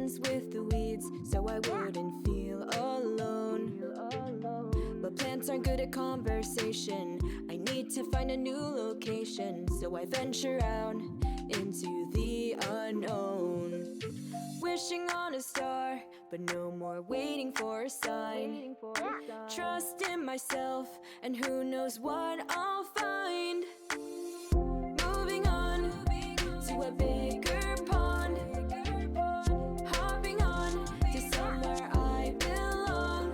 friends with the weeds so I wouldn't feel alone. But plants aren't good at conversation. I need to find a new location, so I venture out into the unknown. Wishing on a star, but no more waiting for a sign. Trust in myself, and who knows what I'll find. Moving on to a bigger pond. Hopping on to somewhere I belong.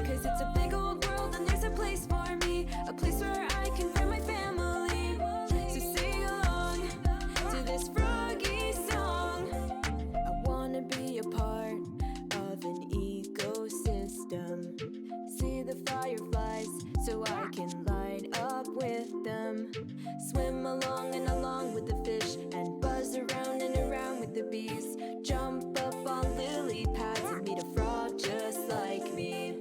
'Cause it's a big old world and there's a place for me. A place where I can find my family. So sing along to this Froggy song. I wanna be a part of an ecosystem. See the fireflies so I can light up with them. Swim along and along with the fish and buzz around and around with the bees. Jump up on lily pads and meet a frog just like me.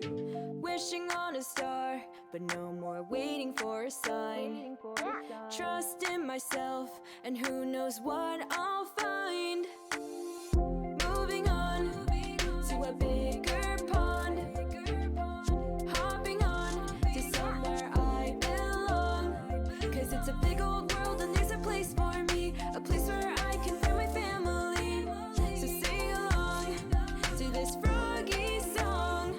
Wishing on a star, but no more waiting for a sign. Trust in myself, and who knows what I'll find. Moving on to a bigger pond. Hopping on to somewhere I belong. 'Cause it's a big old world and there's a place for me. A place where I can find my family. So sing along to this Froggy song.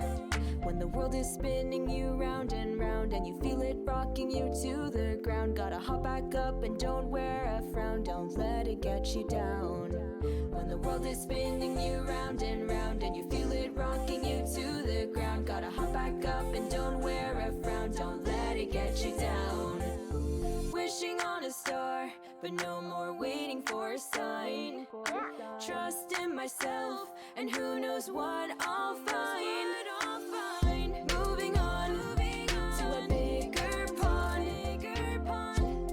When the world is spinning you round and round and you feel it rocking you to the ground, gotta hop back up and don't wear a frown. Don't let it get you down. When the world is spinning you round and round and you feel it rocking you to the ground, gotta hop back up and don't wear a frown. Don't let it get you down. Wishing on a star, but no more waiting for a sign. Trust in myself, and who knows what I'll find. Moving on to a bigger pond.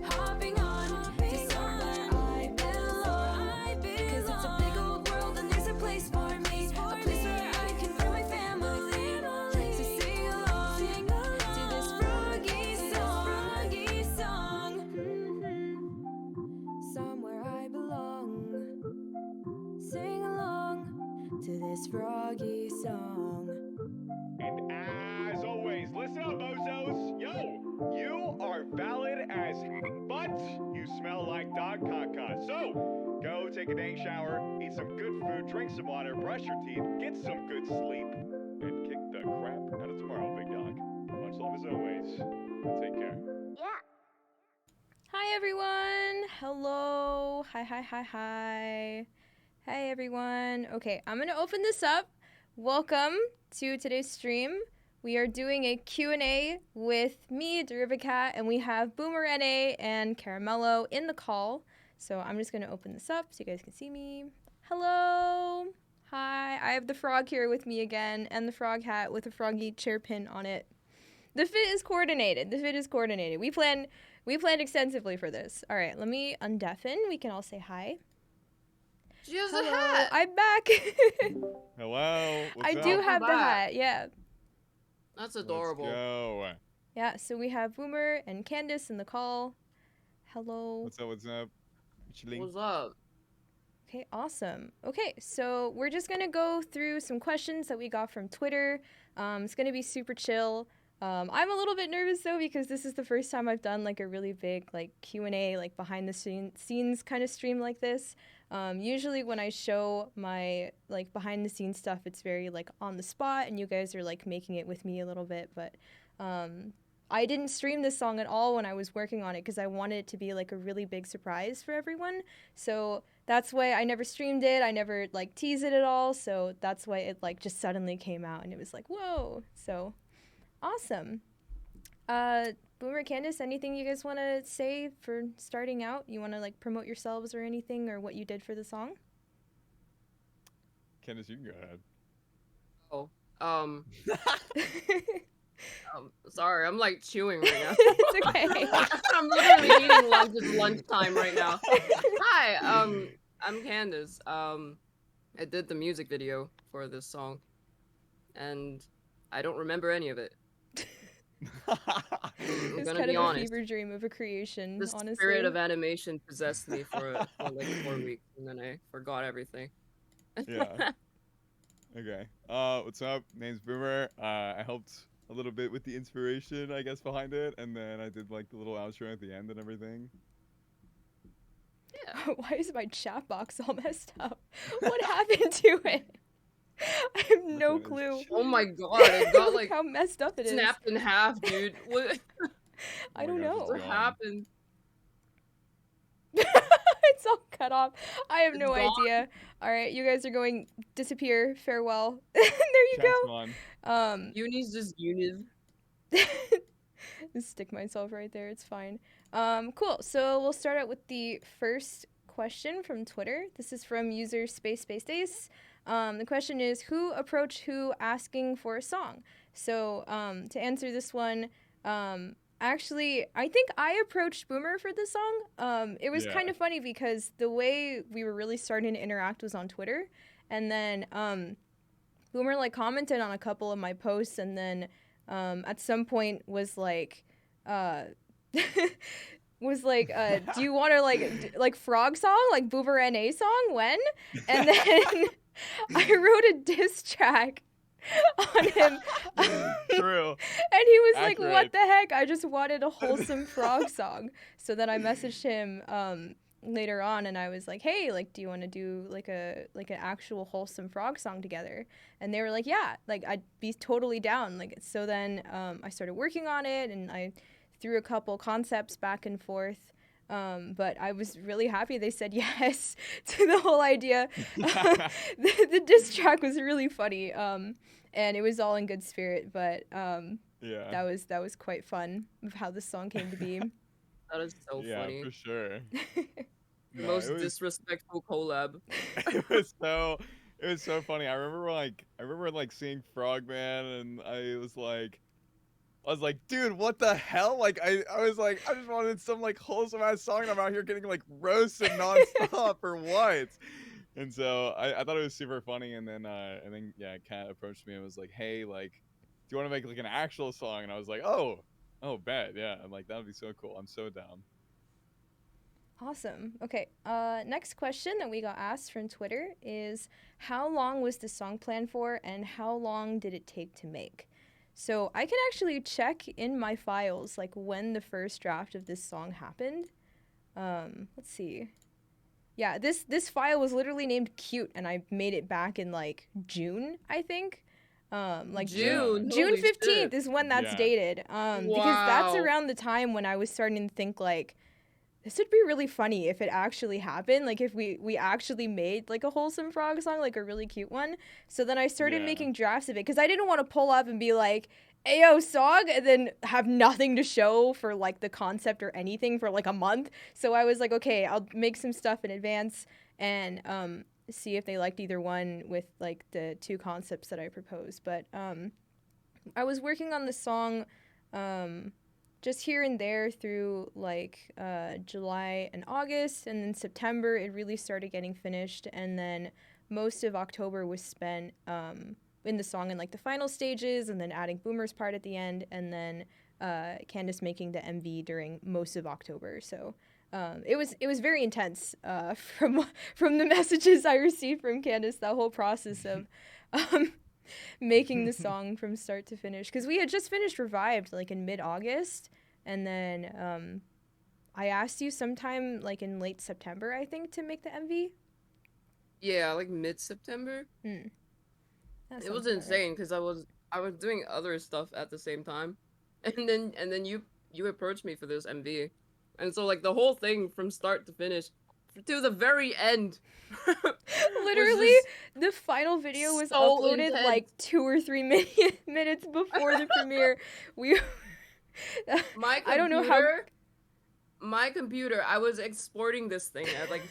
Hopping on to somewhere I belong. 'Cause it's a big old world and there's a place for me. A place where I can find my family. So sing along to this Froggy song. Somewhere I belong. Sing along to this Froggy song. And as always, listen up, bozos. Yo, you are valid as but you smell like dog caca. So, go take a dang shower, eat some good food, drink some water, brush your teeth, get some good sleep, and kick the crap out of tomorrow, big dog. Much love as always. Take care. Hi everyone! Hello! Hi. Hey everyone. Okay, I'm gonna open this up. Welcome to today's stream. We are doing a Q&A with me, Derivakat, and we have BoomerNA and Qaramello in the call. So I'm just gonna open this up so you guys can see me. Hello! Hi, I have the frog here with me again, and the frog hat with a froggy chair pin on it. The fit is coordinated. We planned extensively for this. All right, let me undeafen. We can all say hi. She has Hello, a hat. I'm back. Hello. I do have the hat, yeah. That's adorable. Let's go. Yeah, so we have Boomer and Candace in the call. Hello. What's up? What's up? Okay, awesome. Okay, so we're just gonna go through some questions that we got from Twitter. It's gonna be super chill. I'm a little bit nervous though because this is the first time I've done like a really big like Q&A, like behind the scenes kind of stream like this. Usually when I show my like behind the scenes stuff, it's very like on the spot and you guys are like making it with me a little bit, but I didn't stream this song at all when I was working on it because I wanted it to be like a really big surprise for everyone. So that's why I never streamed it. I never like teased it at all. So that's why it like just suddenly came out and it was like, whoa. So awesome. Boomer, Candace, anything you guys want to say for starting out? You want to like promote yourselves or anything or what you did for the song? Candace, you can go ahead. Oh, sorry, I'm like chewing right now. It's okay. I'm literally eating lunch. It's lunchtime right now. Hi, I'm Candace. I did the music video for this song, and I don't remember any of it. I'm It's gonna kind be of a honest. fever dream of a creation, The honestly. spirit of animation possessed me for like 4 weeks, and then I forgot everything. Yeah. Okay. What's up? Name's Boomer. I helped a little bit with the inspiration, I guess, behind it, and then I did like the little outro at the end and everything. Yeah. Why is my chat box all messed up? What happened to it? I have no Which one is clue. Oh my god, it got Look like how messed up it is. snapped in half, dude. What, I Oh my don't gosh, it's know. what gone. happened? It's all cut off. I have It's no gone. idea. All right, you guys are going disappear. Farewell. There you Chat's go. gone. Uni's just Univ. Just stick myself right there. It's fine. Cool. So we'll start out with the first question from Twitter. This is from user Space Days. The question is, who approached who asking for a song? So to answer this one, actually, I think I approached Boomer for this song. It was Yeah. kind of funny because the way we were really starting to interact was on Twitter, and then Boomer like commented on a couple of my posts, and then at some point was like, do you want to like frog song, like BoomerNA song, when? And then I wrote a diss track on him. True. And he was like, Accurate. what the heck? I just wanted a wholesome frog song. So then I messaged him later on, and I was like, hey, like, do you want to do like an actual wholesome frog song together? And they were like, yeah, like I'd be totally down. Like, so then I started working on it, and I threw a couple concepts back and forth. But I was really happy they said yes to the whole idea. The diss track was really funny, and it was all in good spirit. But Yeah. that was quite fun of how the song came to be. That is so Yeah, funny. for sure. No, Most it was, disrespectful collab. it was so funny. I remember like seeing Frogman, and I was like, dude, what the hell? Like, I was like, I just wanted some like wholesome ass song, and I'm out here getting like roasted nonstop or what? And so I thought it was super funny, and then yeah, Kat approached me and was like, hey, like, do you want to make like an actual song? And I was like, oh, bet, yeah. I'm like, that would be so cool. I'm so down. Awesome. Okay. Next question that we got asked from Twitter is, how long was the song planned for, and how long did it take to make? So I can actually check in my files like when the first draft of this song happened. Let's see. Yeah, this file was literally named Cute, and I made it back in like June, I think. Like June. June Holy 15th shit. is when that's Yeah. dated. Because that's Wow. around the time when I was starting to think like, this would be really funny if it actually happened. Like if we actually made like a wholesome frog song, like a really cute one. So then I started Yeah. making drafts of it because I didn't want to pull up and be like, Ayo song, and then have nothing to show for like the concept or anything for like a month. So I was like, okay, I'll make some stuff in advance and see if they liked either one with like the two concepts that I proposed. But I was working on the song just here and there through like July and August, and then September it really started getting finished, and then most of October was spent in the song in like the final stages, and then adding Boomer's part at the end, and then Candace making the MV during most of October. So it was very intense from the messages I received from Candace. That whole process of making the song from start to finish, because we had just finished Revived like in mid-August, and then I asked you sometime like in late September, I think, to make the MV. Yeah, like mid-September. That It sounds was about right. insane because I was doing other stuff at the same time, and then you approached me for this MV, and so like the whole thing from start to finish, to the very end. was Literally, just the final video was so uploaded intense. like 2 or 3 minutes before the premiere. We My computer, I don't know how. my computer, I was exporting this thing at like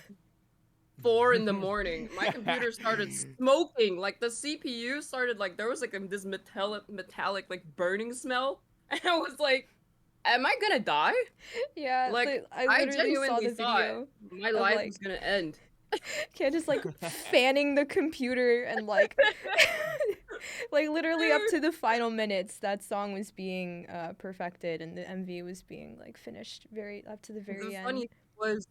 4 in the morning. My computer started smoking. Like the CPU started like there was like this metallic like burning smell, and I was like, "Am I gonna die?" Yeah, Like I I literally saw genuinely the thought video. my of, life like- was gonna end. Candace like fanning the computer and like like literally up to the final minutes that song was being perfected, and the MV was being like finished very up to the very The end. funny thing was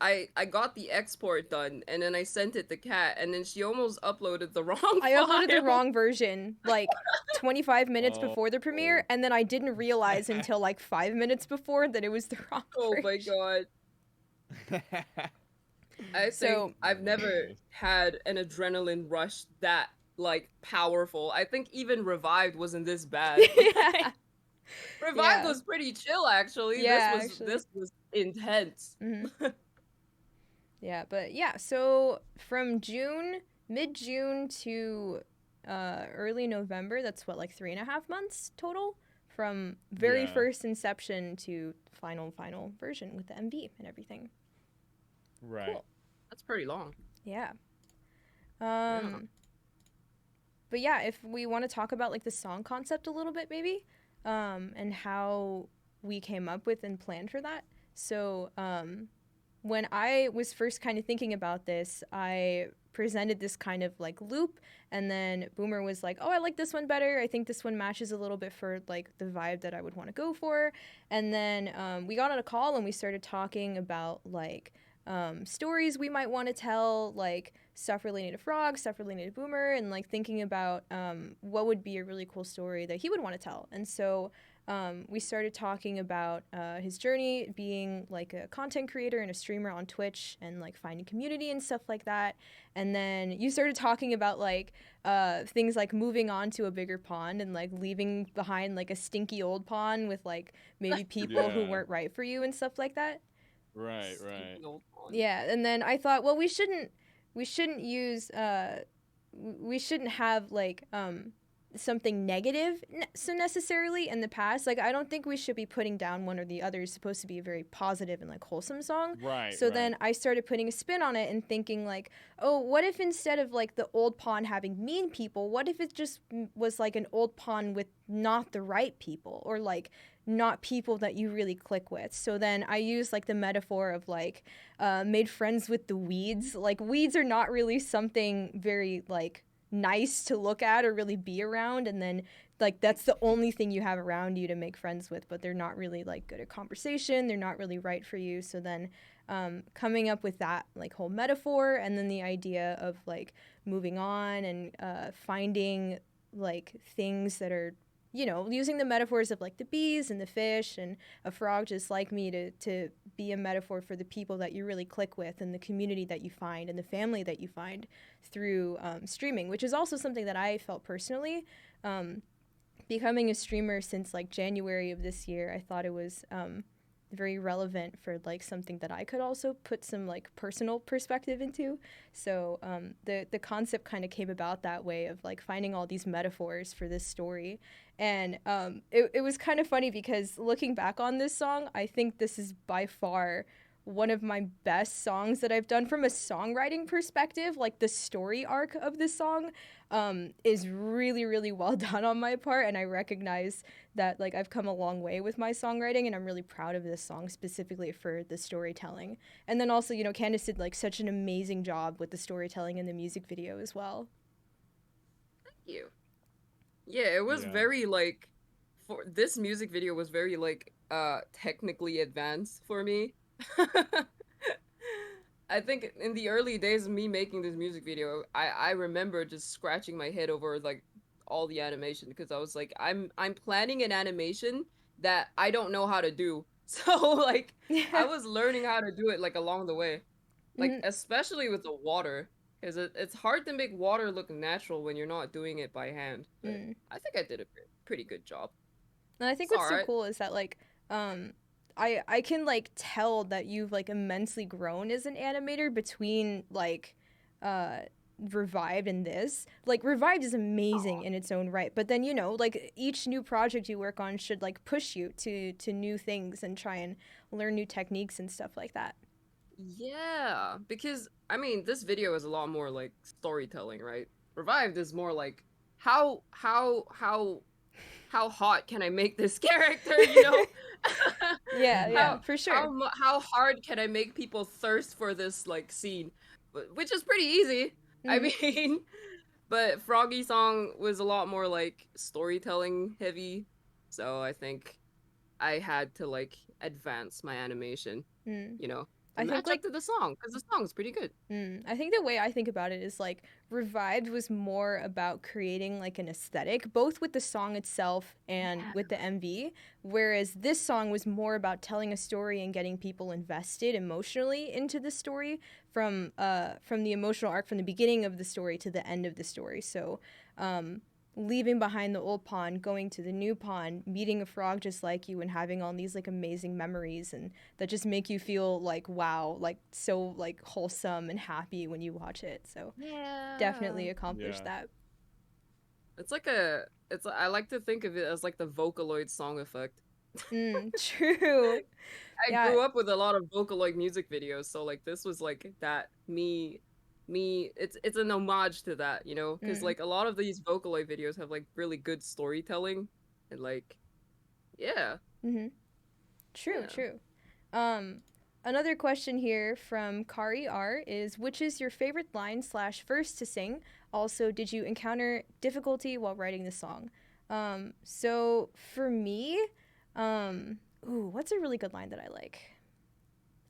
I got the export done, and then I sent it to Kat, and then she almost uploaded the wrong I uploaded the file. wrong version like 25 minutes Oh. before the premiere, and then I didn't realize until like 5 minutes before that it was the wrong Oh my version. god. I think So- I've never had an adrenaline rush that like powerful. I think even Revived wasn't this bad. Yeah. Revived Yeah. was pretty chill actually. Yeah, this actually. this was intense. Mhm. Yeah, but yeah, so from mid-June to early November, that's what, like 3.5 months total? From very Yeah. first inception to final version with the MV and everything. Right. Cool. That's pretty long. Yeah. But yeah, if we want to talk about like the song concept a little bit maybe, and how we came up with and planned for that. So, when I was first kind of thinking about this, I presented this kind of like loop, and then Boomer was like, "Oh, I like this one better. I think this one matches a little bit for like the vibe that I would want to go for." And then we got on a call and we started talking about like stories we might want to tell, like stuff related to Frog, stuff related to Boomer, and like thinking about what would be a really cool story that he would want to tell. And so we started talking about his journey being like a content creator and a streamer on Twitch and like finding community and stuff like that. And then you started talking about like things like moving on to a bigger pond and like leaving behind like a stinky old pond with like maybe people who Yeah. weren't right for you and stuff like that. Right. Stupid old one. Yeah, and then I thought, well, we shouldn't use we shouldn't have like something negative so necessarily in the past. Like I don't think we should be putting down one or the other. It's supposed to be a very positive and like wholesome song. Right. So right. then I started putting a spin on it and thinking like, oh, what if instead of like the old pond having mean people, what if it just was like an old pond with not the right people, or like not people that you really click with. So then I used like the metaphor of like made friends with the weeds. Like weeds are not really something very like nice to look at or really be around, and then like that's the only thing you have around you to make friends with, but they're not really like good at conversation, they're not really right for you. So then coming up with that like whole metaphor, and then the idea of like moving on and finding like things that are, you know, using the metaphors of like the bees and the fish and a frog just like me to be a metaphor for the people that you really click with and the community that you find and the family that you find through streaming, which is also something that I felt personally. Becoming a streamer since like January of this year, I thought it was very relevant for like something that I could also put some like personal perspective into. So the concept kind of came about that way of like finding all these metaphors for this story. And it was kind of funny because looking back on this song, I think this is by far one of my best songs that I've done from a songwriting perspective. Like the story arc of this song is really, really well done on my part, and I recognize that like I've come a long way with my songwriting, and I'm really proud of this song specifically for the storytelling. And then also, you know, Candace did like such an amazing job with the storytelling in the music video as well. Thank you. Yeah, it was Yeah. very like for this music video was very like technically advanced for me. I think in the early days of me making this music video, I remember just scratching my head over like all the animation, because I was like, I'm planning an animation that I don't know how to do. So like I was learning how to do it like along the way. Like Mhm. especially with the water, because it's hard to make water look natural when you're not doing it by hand. But I think I did a pretty good job. And I think It's what's so alright. cool is that like I can like tell that you've like immensely grown as an animator between like Revived and this. Like Revived is amazing in its own right, but then, you know, like each new project you work on should like push you to new things and try and learn new techniques and stuff like that. Yeah, because I mean, this video is a lot more like storytelling, right? Revived is more like how hot can I make this character, you know? Yeah, for sure. How hard can I make people thirst for this like scene? Which is pretty easy. I mean, but Froggy song was a lot more like storytelling heavy, so I think I had to like advance my animation, you know. to I think match up like to the song because the song's pretty good. I think the way I think about it is like Revived was more about creating like an aesthetic, both with the song itself and with the MV, whereas this song was more about telling a story and getting people invested emotionally into the story from the emotional arc from the beginning of the story to the end of the story. So, leaving behind the old pond, going to the new pond, meeting a frog just like you, and having all these like amazing memories and that just make you feel like wow, like so like wholesome and happy when you watch it. So Yeah. definitely accomplished Yeah. that. It's like I like to think of it as like the Vocaloid song effect. True. I Yeah. grew up with a lot of Vocaloid music videos, so like this was like that me it's an homage to that, you know, because Mm. like a lot of these Vocaloid videos have like really good storytelling and like yeah. Mm-hmm. True, Yeah. true. Um, Another question here from Kari R is which is your favorite line slash verse to sing? Also, did you encounter difficulty while writing the song? So for me, what's a really good line that I like?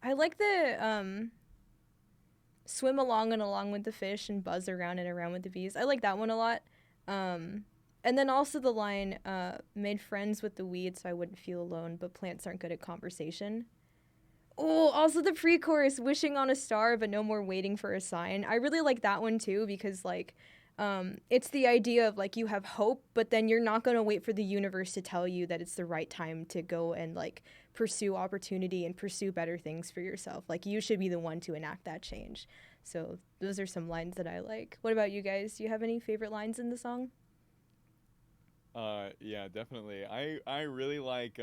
I like the swim along and along with the fish and buzz around and around with the bees. I like that one a lot. And then also the line, made friends with the weeds so I wouldn't feel alone, but plants aren't good at conversation. Oh, also the pre-chorus, wishing on a star, but no more waiting for a sign. I really like that one too because like, it's the idea of like you have hope, but then you're not gonna wait for the universe to tell you that it's the right time to go and like pursue opportunity and pursue better things for yourself. Like you should be the one to enact that change. So those are some lines that I like. What about you guys? Do you have any favorite lines in the song? Yeah, definitely. I really like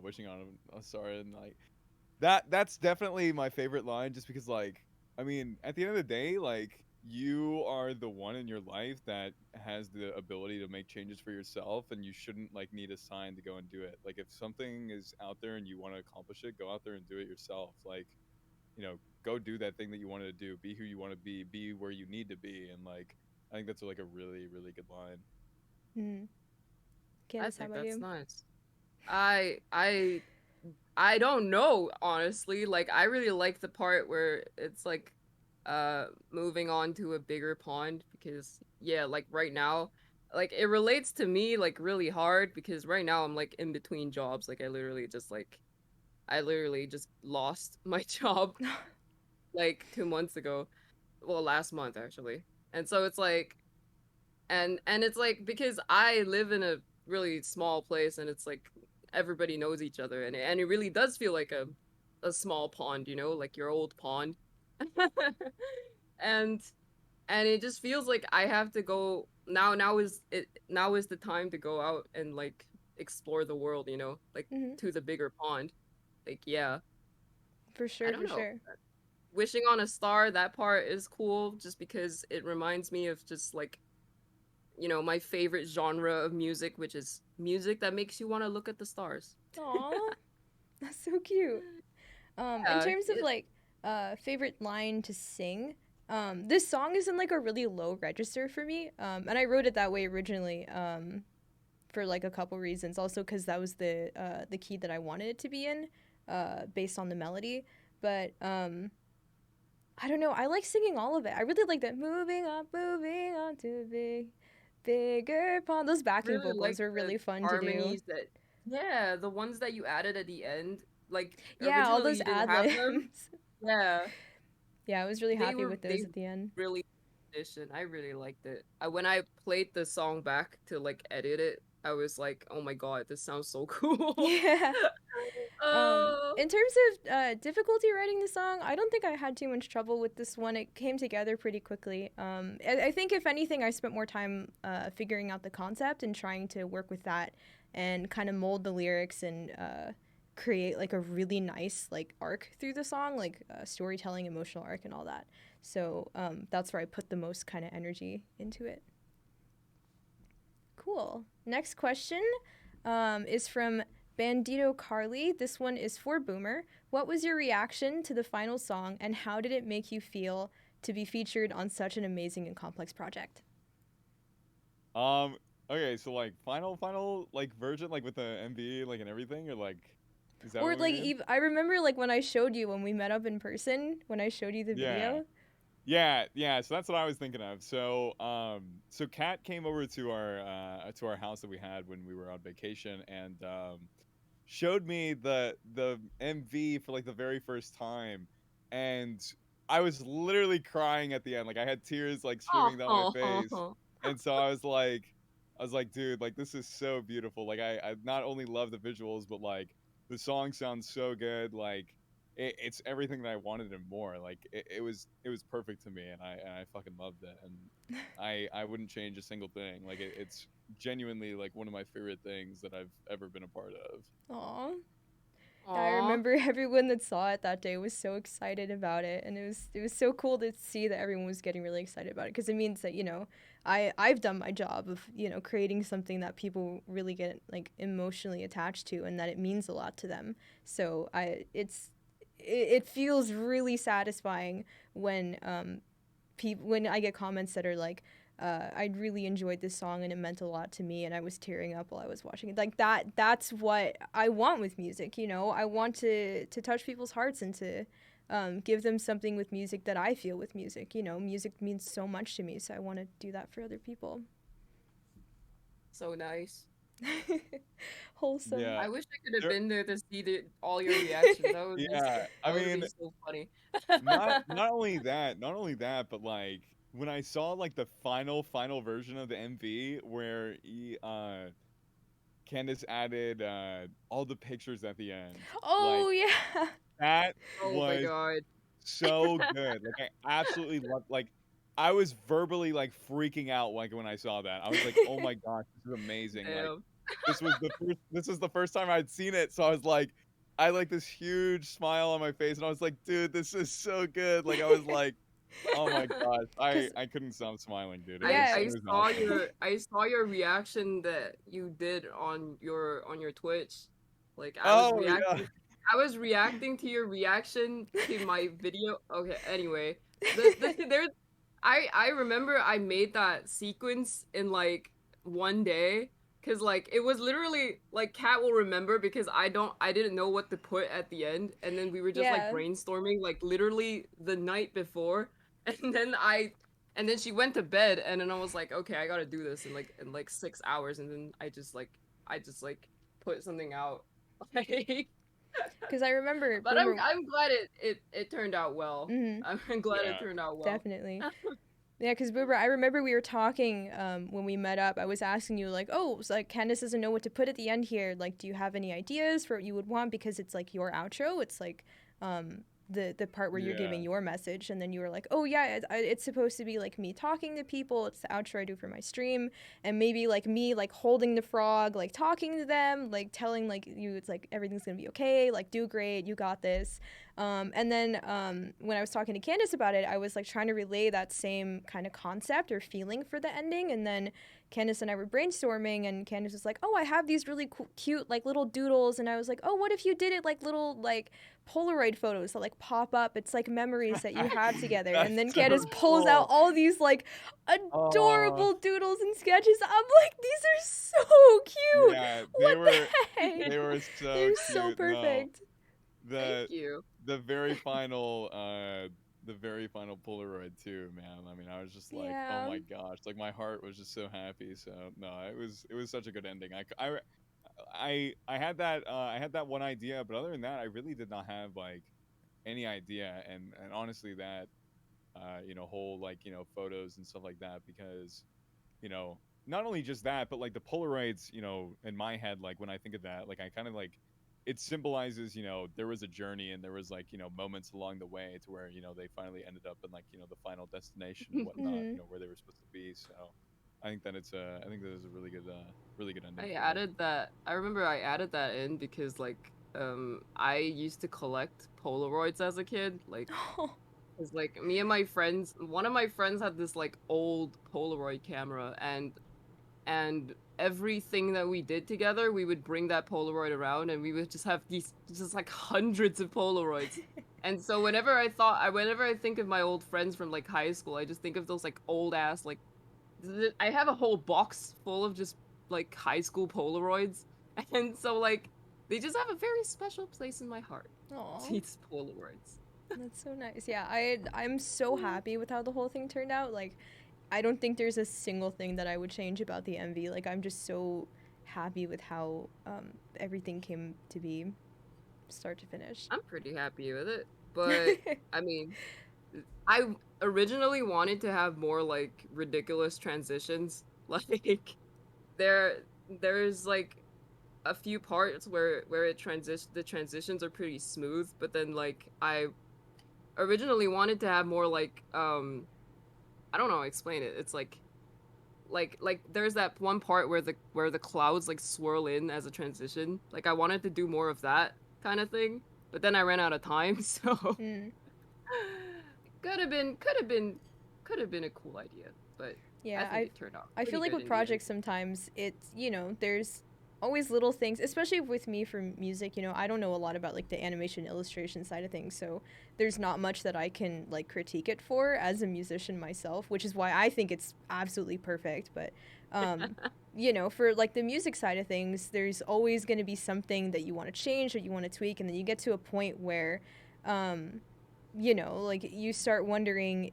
wishing on a star and like that's definitely my favorite line just because like I mean, at the end of the day, like you are the one in your life that has the ability to make changes for yourself and you shouldn't like need a sign to go and do it. Like if something is out there and you want to accomplish it, go out there and do it yourself. Like, go do that thing that you wanted to do, be who you want to be where you need to be and like I think that's like a really really good line. Mm. I Candace, how think about that's you? nice. I I I don't know, honestly. Like I really like the part where it's like moving on to a bigger pond because yeah, like right now, like it relates to me like really hard because right now I'm like in between jobs. Like I literally just lost my job like 2 months ago. Well, last month actually. And so it's like and it's like because I live in a really small place and it's like everybody knows each other and it really does feel like a small pond, you know, like your old pond. and and it just feels like I have to go now is the time to go out and like explore the world, you know, like Mm-hmm. to the bigger pond. Like yeah, For I sure, don't for know. sure. Wishing on a star, that part is cool just because it reminds me of just like my favorite genre of music, which is music that makes you want to look at the stars. Aw, that's so cute. In Yeah, terms of like favorite line to sing, this song is in like a really low register for me. And I wrote it that way originally, for like a couple reasons. Also because that was the key that I wanted it to be in, based on the melody. But I don't know. I like singing all of it. I really like that moving on to bigger pond. Those backing really like vocals are the really fun to do. harmonies that, yeah, the ones that you added at the end. Like Yeah, all originally those you didn't ad have them. libs. Yeah, Yeah, I was really happy with they those at the end. really addition. I really liked it. When I played the song back to like edit it, I was like, oh my god, this sounds so cool. Yeah. Oh. In terms of difficulty writing the song, I don't think I had too much trouble with this one. It came together pretty quickly. I think if anything, I spent more time figuring out the concept and trying to work with that and kind of mold the lyrics and create like a really nice like arc through the song, like storytelling, emotional arc, and all that. So that's where I put the most kind of energy into it. Cool. Next question is from Bandito Carly. This one is for Boomer. What was your reaction to the final song, and how did it make you feel to be featured on such an amazing and complex project? Um okay, so like final like version like with the MV like and everything or like Is that Or what we like mean? even I remember like when I showed you when we met up in person, when I showed you the Yeah. video. Yeah. So that's what I was thinking of. So Kat came over to our house that we had when we were on vacation, and showed me the MV for like the very first time, and I was literally crying at the end. Like I had tears like streaming down my face, Oh, and so I was like, dude, like this is so beautiful. Like I not only love the visuals, but like the song sounds so good. Like it's everything that I wanted and more. Like it was perfect to me, and I fucking loved it, and I wouldn't change a single thing. Like it's genuinely like one of my favorite things that I've ever been a part of. Aw. I aw. remember everyone that saw it that day was so excited about it, and it was so cool to see that everyone was getting really excited about it because it means that I've done my job of creating something that people really get like emotionally attached to, and that it means a lot to them. So it feels really satisfying when when I get comments that are like, I really enjoyed this song and it meant a lot to me and I was tearing up while I was watching it. Like that's what I want with music, I want to touch people's hearts and to give them something with music that I feel with music. Music means so much to me, so I want to do that for other people. So nice. Wholesome. Yeah. I wish I could have There, been there to see all your reactions. yeah. I That would mean, be so funny. not only that, but like when I saw like the final version of the MV where Candace added all the pictures at the end. Like Oh yeah. that Oh my was god. so good. Like I absolutely loved, like I was verbally like freaking out like when I saw that. I was like, "Oh my gosh, this is amazing." Like Damn. this was the first time I'd seen it, so I was like I like this huge smile on my face and I was like, "Dude, this is so good." Like I was like, "Oh my gosh." Cuz I couldn't stop smiling, dude. yeah, It was awesome. I saw your reaction that you did on your Twitch. Like Oh yeah. I was reacting to your reaction to my video. Okay, anyway. There I remember I made that sequence in like one day cuz like it was literally like Kat will remember because I didn't know what to put at the end and then we were just like yeah. brainstorming like literally the night before and then and then she went to bed and then I was like okay, I got to do this in like 6 hours and then I just like put something out like Cuz I remember but Boomer. I'm glad it turned out well. Mhm. I'm glad it Yeah. turned out well. Definitely. Yeah, because Boober, I remember we were talking when we met up. I was asking you, like, oh, it's like Candace doesn't know what to put at the end here. Like, do you have any ideas for what you would want? Because it's like your outro. It's like the part where you're Yeah. giving your message. And then you were like, oh, yeah, it's supposed to be like me talking to people. It's the outro I do for my stream. And maybe like me, like holding the frog, like talking to them, like telling like you, it's like everything's going to be okay. Like, do great. You got this. And then when I was talking to Candace about it, I was like trying to relay that same kind of concept or feeling for the ending. And then Candace and I were brainstorming, and Candace was like, "Oh, I have these really cute like little doodles." And I was like, "Oh, what if you did it like little like Polaroid photos that like pop up? It's like memories that you have together." And then That's so Candace pulls out cool. all these like Oh, adorable doodles and sketches. I'm like, these are so cute. yeah, What the heck? they were so They're so cute. No, perfect. Thank the you. the very final Polaroid too, man. I mean, I was just like, oh Yeah. my gosh, like my heart was just so happy. So no, it was such a good ending. I had that one idea, but other than that, I really did not have like any idea. And honestly, that whole like photos and stuff like that, because not only just that, but like the Polaroids, in my head, like when I think of that, like I kind of like it symbolizes, there was a journey and there was like, moments along the way to where, they finally ended up in like, the final destination and whatnot, Mhm. where they were supposed to be. So I think that is a really good ending I for it. added that. I remember I added that in because like I used to collect Polaroids as a kid. Like cause like me and my friends, one of my friends had this like old Polaroid camera and everything that we did together, we would bring that Polaroid around and we would just have these just like hundreds of Polaroids. And so whenever I think of my old friends from like high school, I just think of those like old ass like I have a whole box full of just like high school Polaroids. And so like they just have a very special place in my heart. Aw, These Polaroids. that's so nice. Yeah, I'm so happy with how the whole thing turned out. Like, I don't think there's a single thing that I would change about the MV. Like, I'm just so happy with how everything came to be, start to finish. I'm pretty happy with it, but I mean, I originally wanted to have more like ridiculous transitions. Like there's like a few parts where the transitions are pretty smooth, but then like I originally wanted to have more like I don't know how to explain it. It's like there's that one part where the clouds like swirl in as a transition. Like I wanted to do more of that kind of thing, but then I ran out of time, so Mm. could have been a cool idea, but Yeah, I think it turned out. I feel pretty like good with in the end. projects sometimes it's, there's always little things, especially with me for music, I don't know a lot about like the animation illustration side of things, so there's not much that I can like critique it for as a musician myself, which is why I think it's absolutely perfect. But for like the music side of things, there's always going to be something that you want to change or you want to tweak, and then you get to a point where like you start wondering,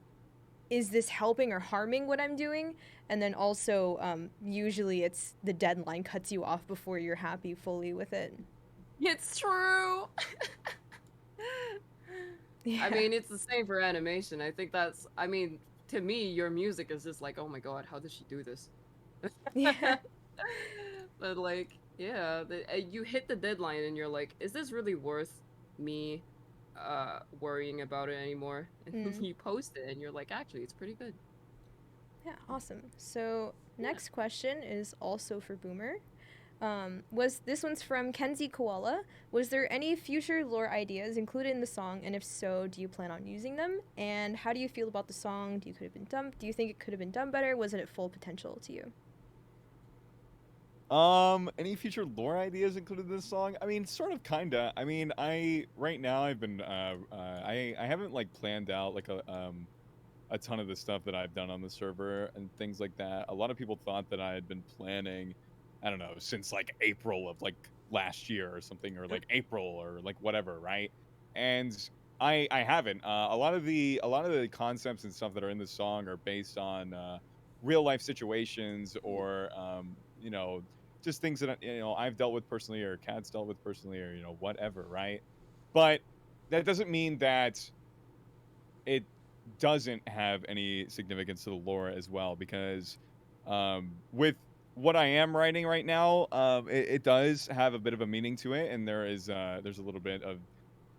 is this helping or harming what I'm doing? And then also, usually it's the deadline cuts you off before you're happy fully with it. It's true. Yeah. I mean, it's the same for animation. I think I mean, to me, your music is just like, oh my god, how did she do this? Yeah. But like, yeah, you hit the deadline and you're like, is this really worth me worrying about it anymore? And Mm. you post it and you're like, actually, it's pretty good. Yeah, awesome. So next question is also for Boomer. This one's from Kenzie Koala. Was there any future lore ideas included in the song, and if so, do you plan on using them? And how do you feel about the song? Do you think it could have been done better? Was it at full potential to you? Any future lore ideas included in this song? I mean, sort of, kinda. I mean, right now I've been I haven't like planned out like a ton of the stuff that I've done on the server and things like that. A lot of people thought that I had been planning, I don't know, since like April of like last year or something, or like April or like whatever, right? And I haven't. A lot of the concepts and stuff that are in the song are based on real life situations or just things that I've dealt with personally or Kat's dealt with personally or whatever, right? But that doesn't mean that it doesn't have any significance to the lore as well, because with what I am writing right now, it does have a bit of a meaning to it, and there's a little bit of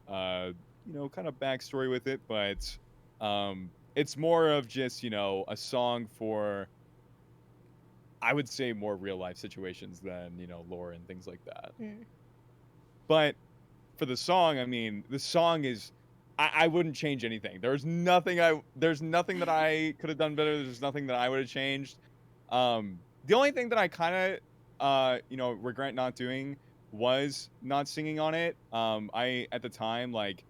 kind of backstory with it, but it's more of just a song for, I would say, more real life situations than lore and things like that. Mm. But for the song, I mean, the song is, I wouldn't change anything. There's nothing that I could have done better. There's nothing that I would have changed. The only thing that I kind of regret not doing was not singing on it. I at the time, like,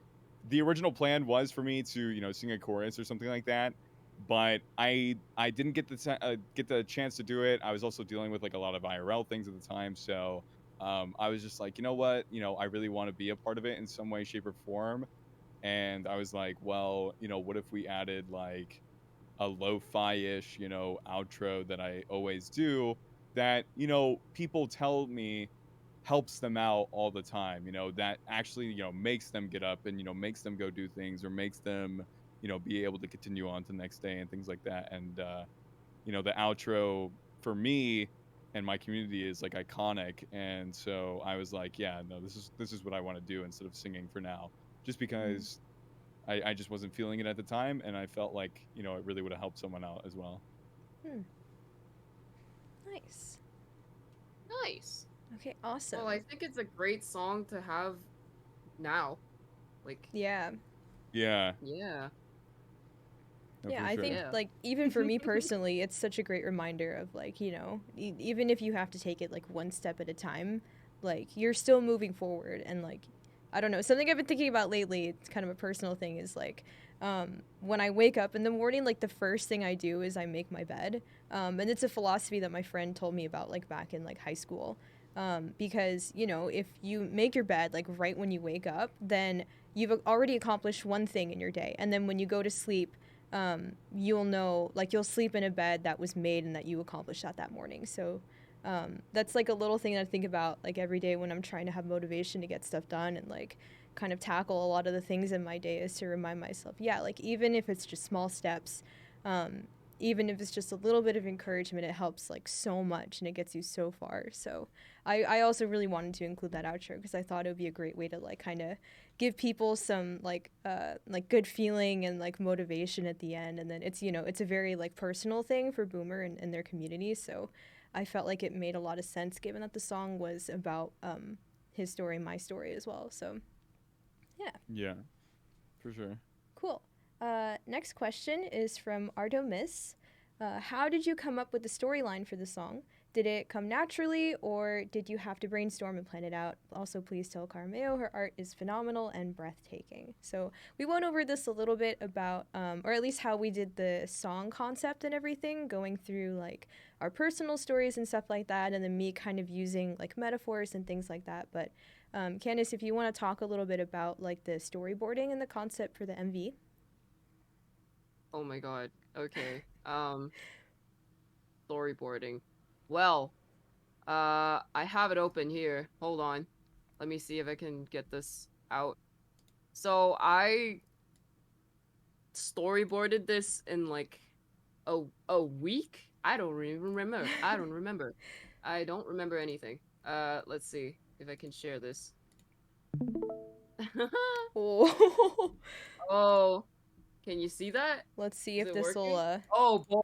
the original plan was for me to sing a chorus or something like that, but I didn't get the chance to do it. I was also dealing with like a lot of IRL things at the time, so I was just like, you know what, I really want to be a part of it in some way, shape, or form. And I was like, well, what if we added like a lo-fi-ish, outro that I always do that, people tell me helps them out all the time, that actually, makes them get up and, makes them go do things, or makes them, be able to continue on to the next day and things like that. And, the outro for me and my community is like iconic. And so I was like, yeah, no, this is what I want to do instead of singing for now, just because I just wasn't feeling it at the time, and I felt like it really would have helped someone out as well. Nice. Nice. Okay, awesome. Well, I think it's a great song to have now. Like, Yeah. Yeah. yeah. No, Yeah, for I sure. think Yeah. like even for me personally, it's such a great reminder of like, even if you have to take it like one step at a time, like you're still moving forward. And like, I don't know, something I've been thinking about lately, it's kind of a personal thing, is like when I wake up in the morning, like the first thing I do is I make my bed. And it's a philosophy that my friend told me about like back in like high school. Because, you know, if you make your bed like right when you wake up, then you've already accomplished one thing in your day. And then when you go to sleep, you'll know, like, you'll sleep in a bed that was made and that you accomplished that morning. So that's like a little thing that I think about like every day when I'm trying to have motivation to get stuff done and like kind of tackle a lot of the things in my day, is to remind myself, yeah, like even if it's just small steps, even if it's just a little bit of encouragement, it helps like so much and it gets you so far. So I also really wanted to include that outro because I thought it would be a great way to like kind of give people some like good feeling and like motivation at the end. And then it's, you know, it's a very like personal thing for Boomer and their community. So I felt like it made a lot of sense given that the song was about his story, my story as well. So yeah. Yeah, for sure. Cool. Next question is from Ardo Miss. How did you come up with the storyline for the song? Did it come naturally, or did you have to brainstorm and plan it out? Also, please tell Qaramello her art is phenomenal and breathtaking. So we went over this a little bit about, or at least how we did the song concept and everything, going through like our personal stories and stuff like that, and then me kind of using like metaphors and things like that. But Candace, if you want to talk a little bit about like the storyboarding and the concept for the MV. Oh my god. Okay. Storyboarding. Well, I have it open here. Hold on. Let me see if I can get this out. So I storyboarded this in like a week? I don't even remember. I don't remember. I don't remember anything. Let's see if I can share this. Oh. Oh, can you see that? Let's see Is if it this will working? Oh boy.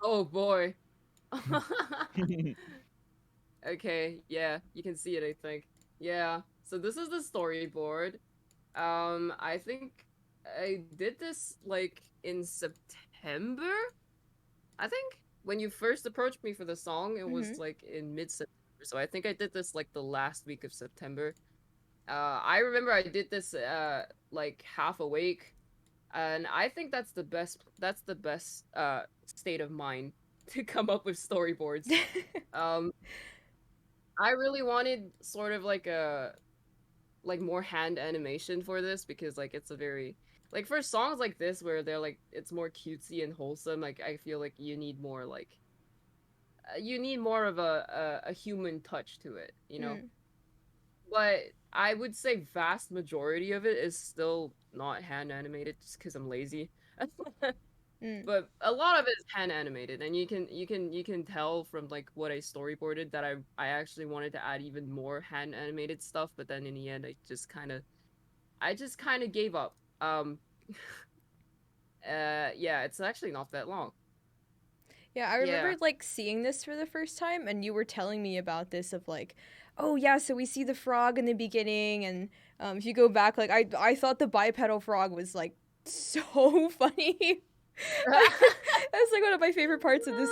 Oh boy. Okay, yeah, you can see it, I think. Yeah, so this is the storyboard. I think I did this like in September. I think when you first approached me for the song, it was like in mid-September. So I think I did this like the last week of September. I remember I did this like half awake, and I think that's the best state of mind to come up with storyboards. Um I really wanted sort of like a like more hand animation for this because like it's a very like for songs like this where they're like it's more cutesy and wholesome, like I feel like you need more like you need more of a human touch to it, you know. But I would say vast majority of it is still not hand animated just because I'm lazy. But a lot of it is hand animated, and you can tell from like what I storyboarded that I actually wanted to add even more hand animated stuff, but then in the end I just kind of gave up. Yeah, it's actually not that long. Yeah, I Yeah. remember like seeing this for the first time, and you were telling me about this of like, oh yeah, so we see the frog in the beginning, and if you go back, like I thought the bipedal frog was like so funny. That's like one of my favorite parts of this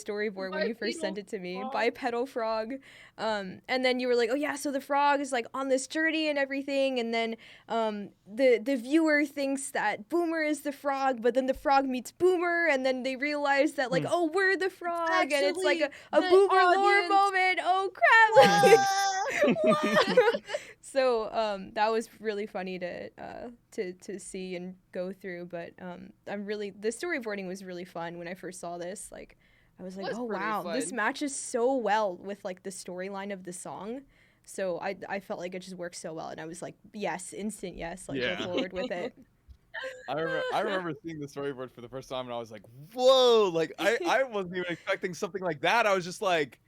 storyboard when you first sent it to me. Bipedal frog. And then you were like, oh yeah, so the frog is like on this journey and everything, and then the viewer thinks that Boomer is the frog, but then the frog meets Boomer, and then they realize that like, oh, we're the frog, and it's like a the Boomer lore audience. moment. Oh crap! So that was really funny to see and go through. But the storyboarding was really fun when I first saw this. Like, I was like, Was oh pretty wow, this fun. matches so well with like the storyline of the song. So I felt like it just worked so well, and I was like, yes, instant yes, like Yeah. go forward with it. I remember seeing the storyboard for the first time and I was like, whoa, like I wasn't even expecting something like that. I was just like,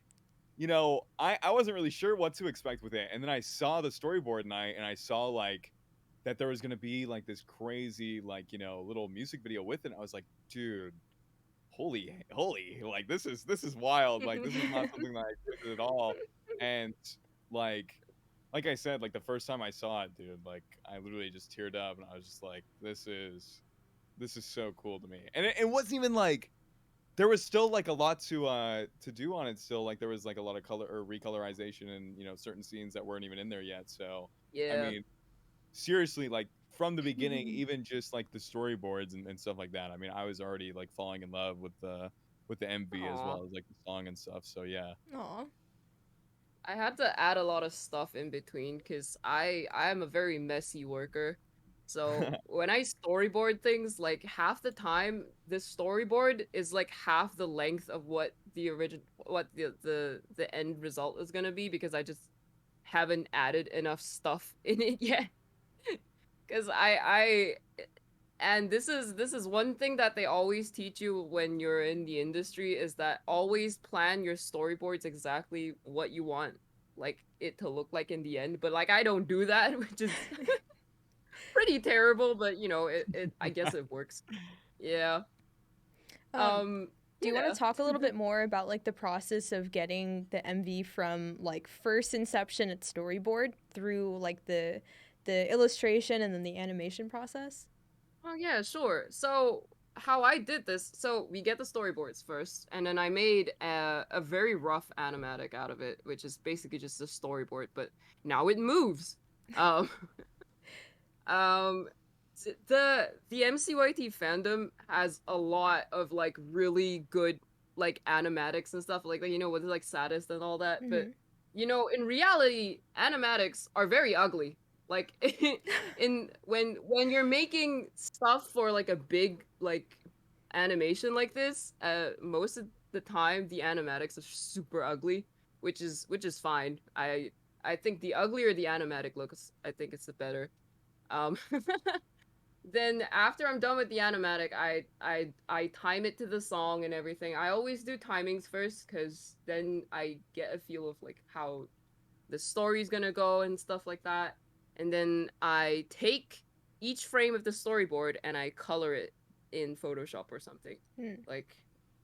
you know, I wasn't really sure what to expect with it. And then I saw the storyboard and I saw like that there was gonna be like this crazy, like, you know, little music video with it. I was like, dude, holy, like this is wild. Like this is not something that I expected at all. And like like I said, like the first time I saw it, dude, like I literally just teared up and I was just like, this is so cool to me. And it wasn't even like there was still like a lot to do on it still. Like there was like a lot of color or recolorization and, you know, certain scenes that weren't even in there yet. So I Yeah. mean, seriously, like from the beginning, even just like the storyboards and stuff like that. I mean, I was already like falling in love with the MV as Aw. well as like the song and stuff. So yeah. Aw. I had to add a lot of stuff in between because I am a very messy worker. So when I storyboard things, like half the time the storyboard is like half the length of what the end result is gonna be because I just haven't added enough stuff in it yet. Because and this is one thing that they always teach you when you're in the industry is that always plan your storyboards exactly what you want like it to look like in the end. But like I don't do that, which is pretty terrible, but you know, it I guess it works. Yeah. Um, Um do you want yeah. to talk a little bit more about like the process of getting the MV from like first inception at storyboard through like the illustration and then the animation process? Oh yeah, sure. So how I did this, so we get the storyboards first, and then I made a very rough animatic out of it, which is basically just a storyboard, but now it moves. Um, um, the MCYT fandom has a lot of like really good like animatics and stuff like that, you know, with like saddest and all that. But Mm-hmm. you know, in reality, animatics are very ugly. Like in when you're making stuff for like a big like animation like this, most of the time the animatics are super ugly, which is fine. I think the uglier the animatic looks, I think it's the better. Um, then after I'm done with the animatic, I time it to the song and everything. I always do timings first because then I get a feel of like how the story's gonna go and stuff like that. And then I take each frame of the storyboard and I color it in Photoshop or something, Mm. like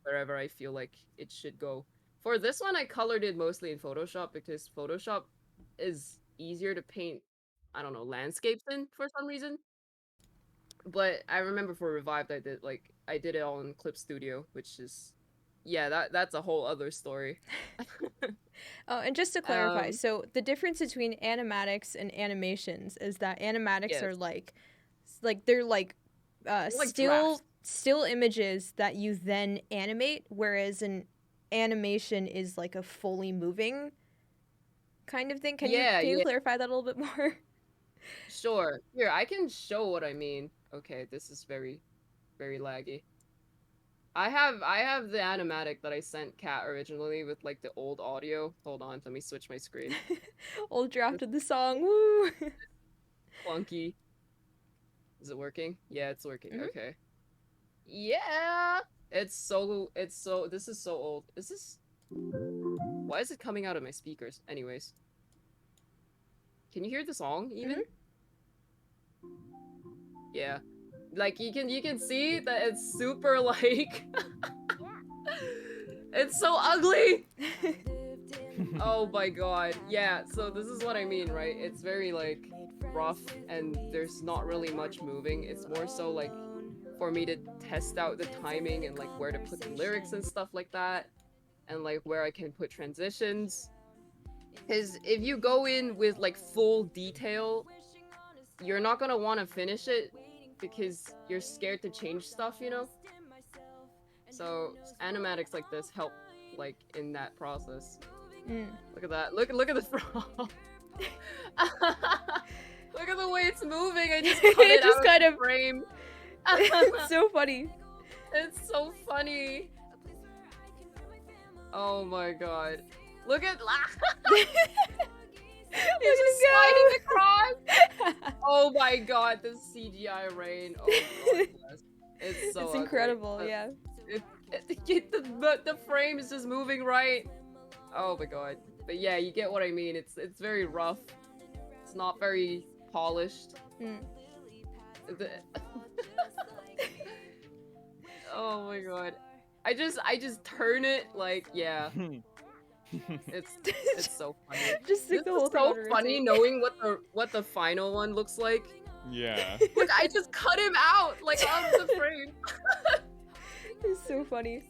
wherever I feel like it should go. For this one, I colored it mostly in Photoshop because Photoshop is easier to paint, I don't know, landscapes in for some reason. But I remember for Revived, I did it all in Clip Studio, which is, yeah, that's a whole other story. Oh, and just to clarify, Um, so the difference between animatics and animations is that animatics yes, are like they're like like drafts. still images that you then animate, whereas an animation is like a fully moving kind of thing. Yeah, Can you yeah, clarify that a little bit more? sure. Here, I can show what I mean. Okay, this is very, very laggy. I have the animatic that I sent Kat originally with like the old audio. Hold on, let me switch my screen. Old draft This of the song. Woo. clunky. Is it working? Yeah, it's working. Mhm. Okay. Yeah. It's so this is so old. Is this Why is it coming out of my speakers? Anyways. Can you hear the song even? Yeah. Like you can see that it's super like it's so ugly. Oh my god. Yeah, so this is what I mean, right? It's very like rough and there's not really much moving. It's more so like for me to test out the timing and like where to put the lyrics and stuff like that and like where I can put transitions. Cuz if you go in with like full detail, you're not going to want to finish it because you're scared to change stuff, you know? So animatics like this help like in that process. Mm. Look at that. Look at the frog. Look at the way it's moving. I just cut It it just out kind of of the frame. it's so funny. It's so funny. Oh my god. Look at He's just sliding across. Oh my god, the CGI rain. Oh god, yes. It's so It's ugly. incredible, yeah. The frame is just moving right. Oh my god. But yeah, you get what I mean. It's very rough. It's not very polished. Mm. Oh my god. I just turn it like, yeah. It's so funny. Just This stick the is whole thing so on a funny rotate. knowing what the final one looks like. Yeah. Look, I just cut him out like out of the frame. It's so funny.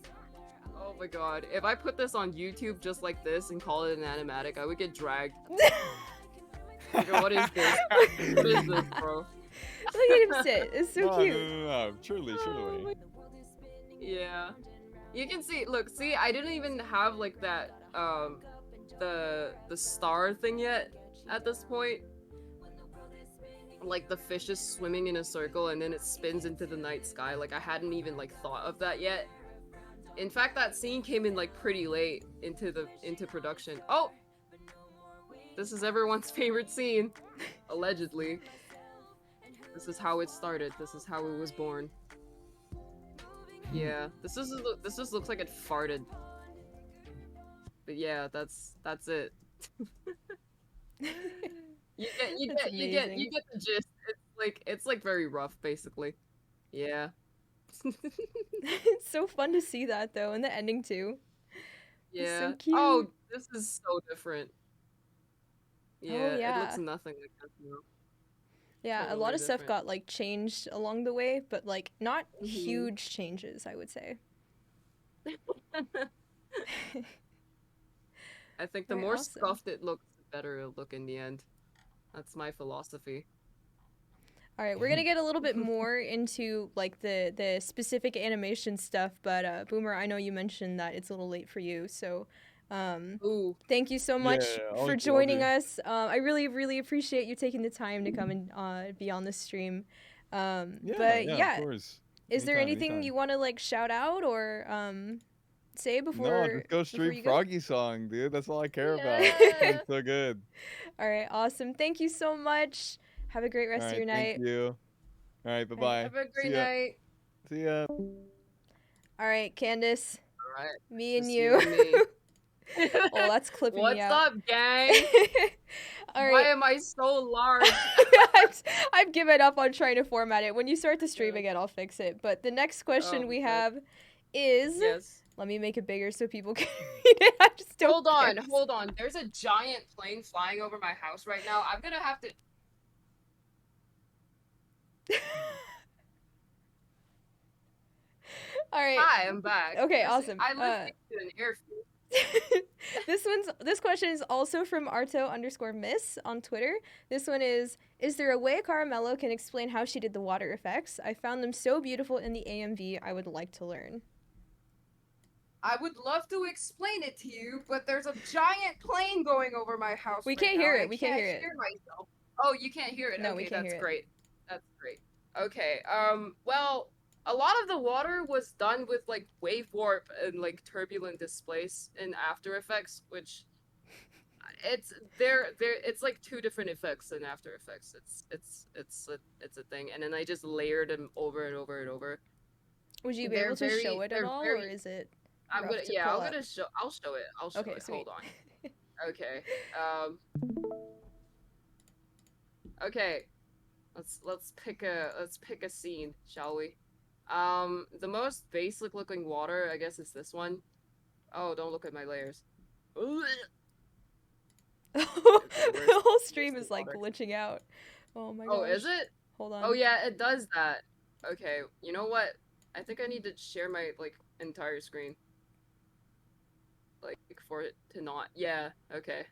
Oh my god. If I put this on YouTube just like this and call it an animatic, I would get dragged. Like, what is this? What is this, bro? Look at him sit. It's so No, cute. no. Truly, Oh truly. my- Yeah. You can see, look, see, I didn't even have like that the star thing yet at this point. Like the fish is swimming in a circle and then it spins into the night sky. Like I hadn't even like thought of that yet. In fact, that scene came in like pretty late into production. Oh, this is everyone's favorite scene, allegedly. This is how it started. This is how it was born. Yeah, this just looks like it farted. But yeah, that's it. You get the gist. It's like very rough, basically. Yeah. It's so fun to see that though, and the ending too. It's Yeah. so cute. Oh, this is so different. Yeah, it yeah. looks nothing like that now. Yeah, a Totally lot of stuff different. got like changed along the way, but like not Mhm. huge changes, I would say. I think the Very more awesome. scuffed it looks, the better it'll look in the end. That's my philosophy. All right, we're gonna get a little bit more into like the specific animation stuff, but Boomer, I know you mentioned that it's a little late for you, so Ooh. thank you so much Yeah, for I'll joining do. us. I really appreciate you taking the time to come and be on the stream. But Yeah, of course. is there Anytime, anything anytime. you want to like shout out or say No, before just go before stream you go? Froggy song, dude. That's all I care about. Yeah. It's so good. All right, awesome. Thank you so much. Have a great rest All of right, your night. thank you. All right, bye-bye. Have a See great ya. night. See ya. All right, Candace, Alright. me and Just you. and me. Oh, that's clipping What's me out. up, gang? All Why right. am I so large? I've given up on trying to format it. When you start the stream again, I'll fix it. But the next question we good. have is Yes. let me make it bigger so people can read it. I just don't Hold on. There's a giant plane flying over my house right now. I'm gonna have to. All right. Hi, I'm back. Okay, awesome. I live next to an airfield. This question is also from Arto_Miss on Twitter. This one is there a way Qaramello can explain how she did the water effects? I found them so beautiful in the AMV. I would like to learn. I would love to explain it to you, but there's a giant plane going over my house. We right can't now. hear I it. We can't hear it. myself. Oh, you can't hear it. No, okay, we can't that's hear it. great. That's great. Okay. Well, a lot of the water was done with like wave warp and like turbulent displace in After Effects, which it's like two different effects in After Effects. It's a thing, and then I just layered them over and over and over. Would you be They're able to very- show it at they're all, very- or is it? I'm rough gonna to yeah, pull I'm up? gonna show. I'll show it. I'll show Okay, it. sweet. Hold on. Okay. Okay. Let's pick a scene, shall we? The most basic looking water, I guess, is this one. Oh, don't look at my layers. The whole stream the is like water? glitching out. Oh my Oh, gosh. is it? Hold on. Oh yeah, it does that. Okay, you know what? I think I need to share my like entire screen. Like for it to not. Yeah. Okay.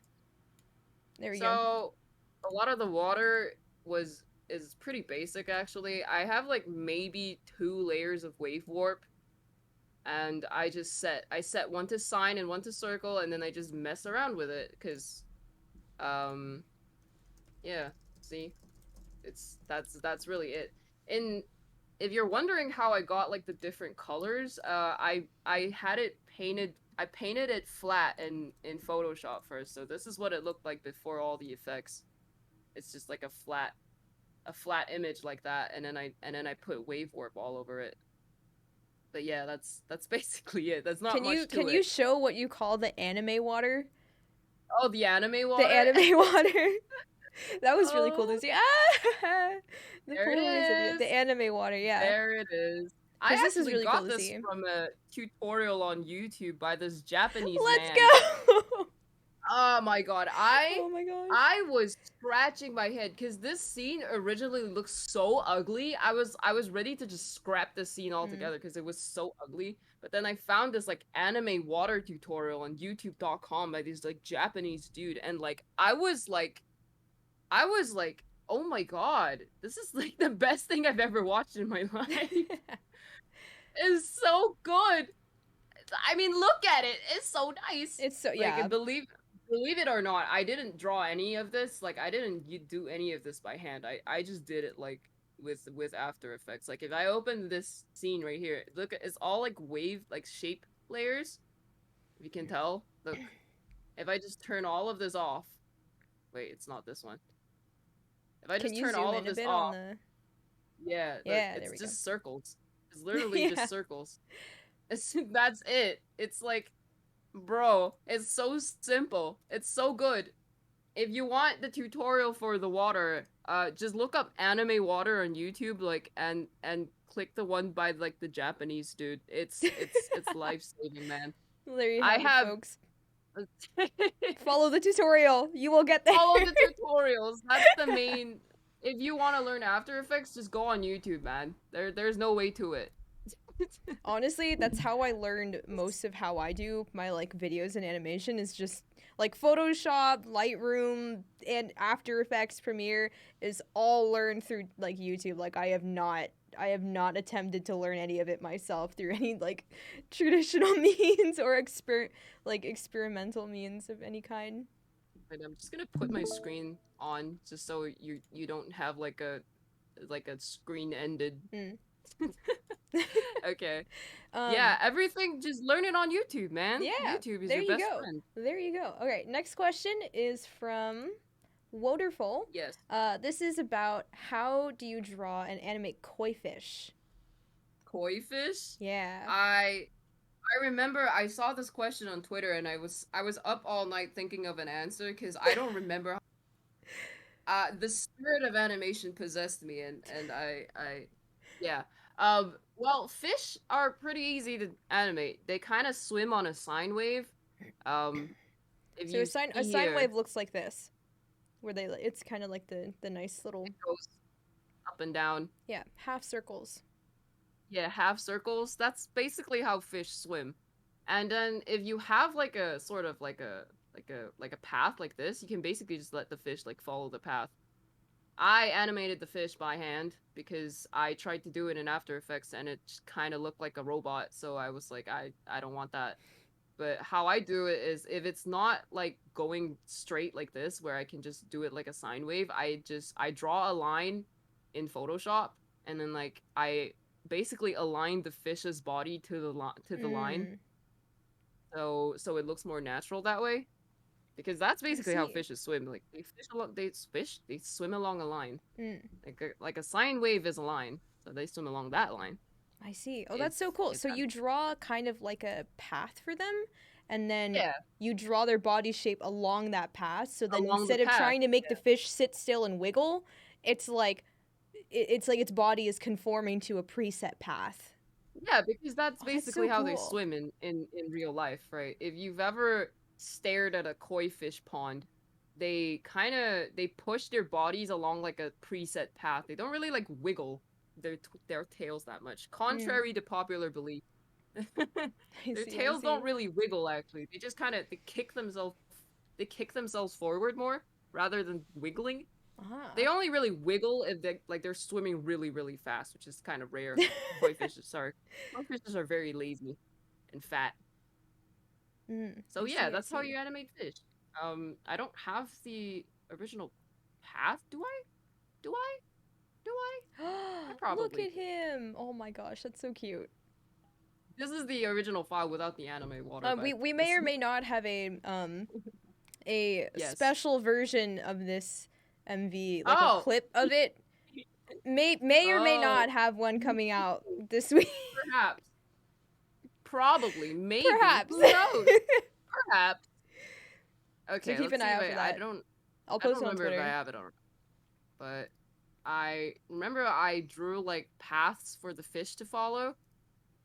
There we go. So a lot of the water is pretty basic actually. I have like maybe 2 layers of wave warp, and I set one to sine and one to circle, and then I just mess around with it because yeah, see, that's really it. And if you're wondering how I got like the different colors, I had it painted. I painted it flat in Photoshop first, so this is what it looked like before all the effects. It's just like a flat image like that, and then I put wave warp all over it. But yeah, that's basically it. That's not Can much you to it. you show what you call the anime water? Oh, the anime water. The anime water. That was really cool to see. Ah! The There cool it ways of is. the anime water, yeah. There it is. I 'Cause this is actually really got cool to this see. from a tutorial on YouTube by this Japanese Let's man. go. Oh my god, Oh my gosh. I was scratching my head because this scene originally looked so ugly. I was ready to just scrap the scene altogether because it was so ugly. But then I found this like anime water tutorial on YouTube.com by this like Japanese dude, and like I was like, oh my god, this is like the best thing I've ever watched in my life. It's so good. I mean, look at it. It's so nice. It's so Like, yeah. believe believe it or not, I didn't draw any of this. Like, I didn't do any of this by hand. I just did it like with After Effects. Like, if I open this scene right here, look, it's all like wave, like shape layers. If you can tell, look. If I just turn all of this off, wait, it's not this one. If I Can just you turn zoom all in of a this bit off, on the? yeah, look, Yeah, there it's we just circles. It's literally Yeah. just circles. That's it. It's like, bro, it's so simple. It's so good. If you want the tutorial for the water, just look up anime water on YouTube, like, and click the one by like the Japanese dude. It's life saving, man. Well, there you I have it, have folks. Follow the tutorial. You will get there. follow the tutorials. That's the main. If you want to learn After Effects, just go on YouTube, man. There's no way to it. Honestly, that's how I learned most of how I do my like videos and animation is just like Photoshop, Lightroom, and After Effects, Premiere is all learned through like YouTube. Like I have not attempted to learn any of it myself through any like traditional means or experimental means of any kind. Right, I'm just gonna put my screen on just so you don't have like a screen ended. Mm. Okay. Um, Yeah, everything just learn it on YouTube, man. Yeah, YouTube is there your you best go. friend. There you go. Okay, next question is from Woderful. Yes. This is about how do you draw and animate koi fish? Koi fish? Yeah. I remember I saw this question on Twitter and I was up all night thinking of an answer because I don't remember. The spirit of animation possessed me and yeah. Well, fish are pretty easy to animate. They kind of swim on a sine wave. If So you a sine see wave here, looks like this, where it's kind of like the nice little it goes up and down. half circles. Yeah, half circles. That's basically how fish swim. And then if you have like a sort of like a path like this, you can basically just let the fish like follow the path. I animated the fish by hand because I tried to do it in After Effects and it kind of looked like a robot, so I was like I don't want that. But how I do it is if it's not like going straight like this where I can just do it like a sine wave, I draw a line in Photoshop and then like I basically align the fish's body to the line. So it looks more natural that way. Because that's basically how see. fishes swim. Like they swim along a line. Mm. Like a sine wave is a line. So they swim along that line. I see. Oh, that's so cool. It's So you draw kind of like a path for them, and then Yeah. you draw their body shape along that path. So then Along the instead of path, trying to make the fish sit still and wiggle, it's like it's like its body is conforming to a preset path. Yeah, because that's Oh, that's basically so how they cool. swim in real life, right? If you've ever stared at a koi fish pond, they push their bodies along like a preset path. They don't really like wiggle their tails that much, contrary to popular belief. I Their see, I tails don't see. really wiggle actually. They just they kick themselves forward more rather than wiggling. Ah. They only really wiggle if they're swimming really, really fast, which is kind of rare. Koi fishes are very lazy and fat. So I yeah, see, that's I how see. you animate fish. I don't have the original path. Do I? Look probably at him! Oh my gosh, that's so cute. This is the original file without the anime water. We may or may not have a Yes. special version of this MV, like Oh. a clip of it. May or may Oh. not have one coming out this week. Perhaps. Probably. Maybe. Perhaps. Who knows? Perhaps. Okay, So keep let's an eye see out if for I that. don't I'll post it on remember if I Twitter. have it or but I remember I drew like paths for the fish to follow,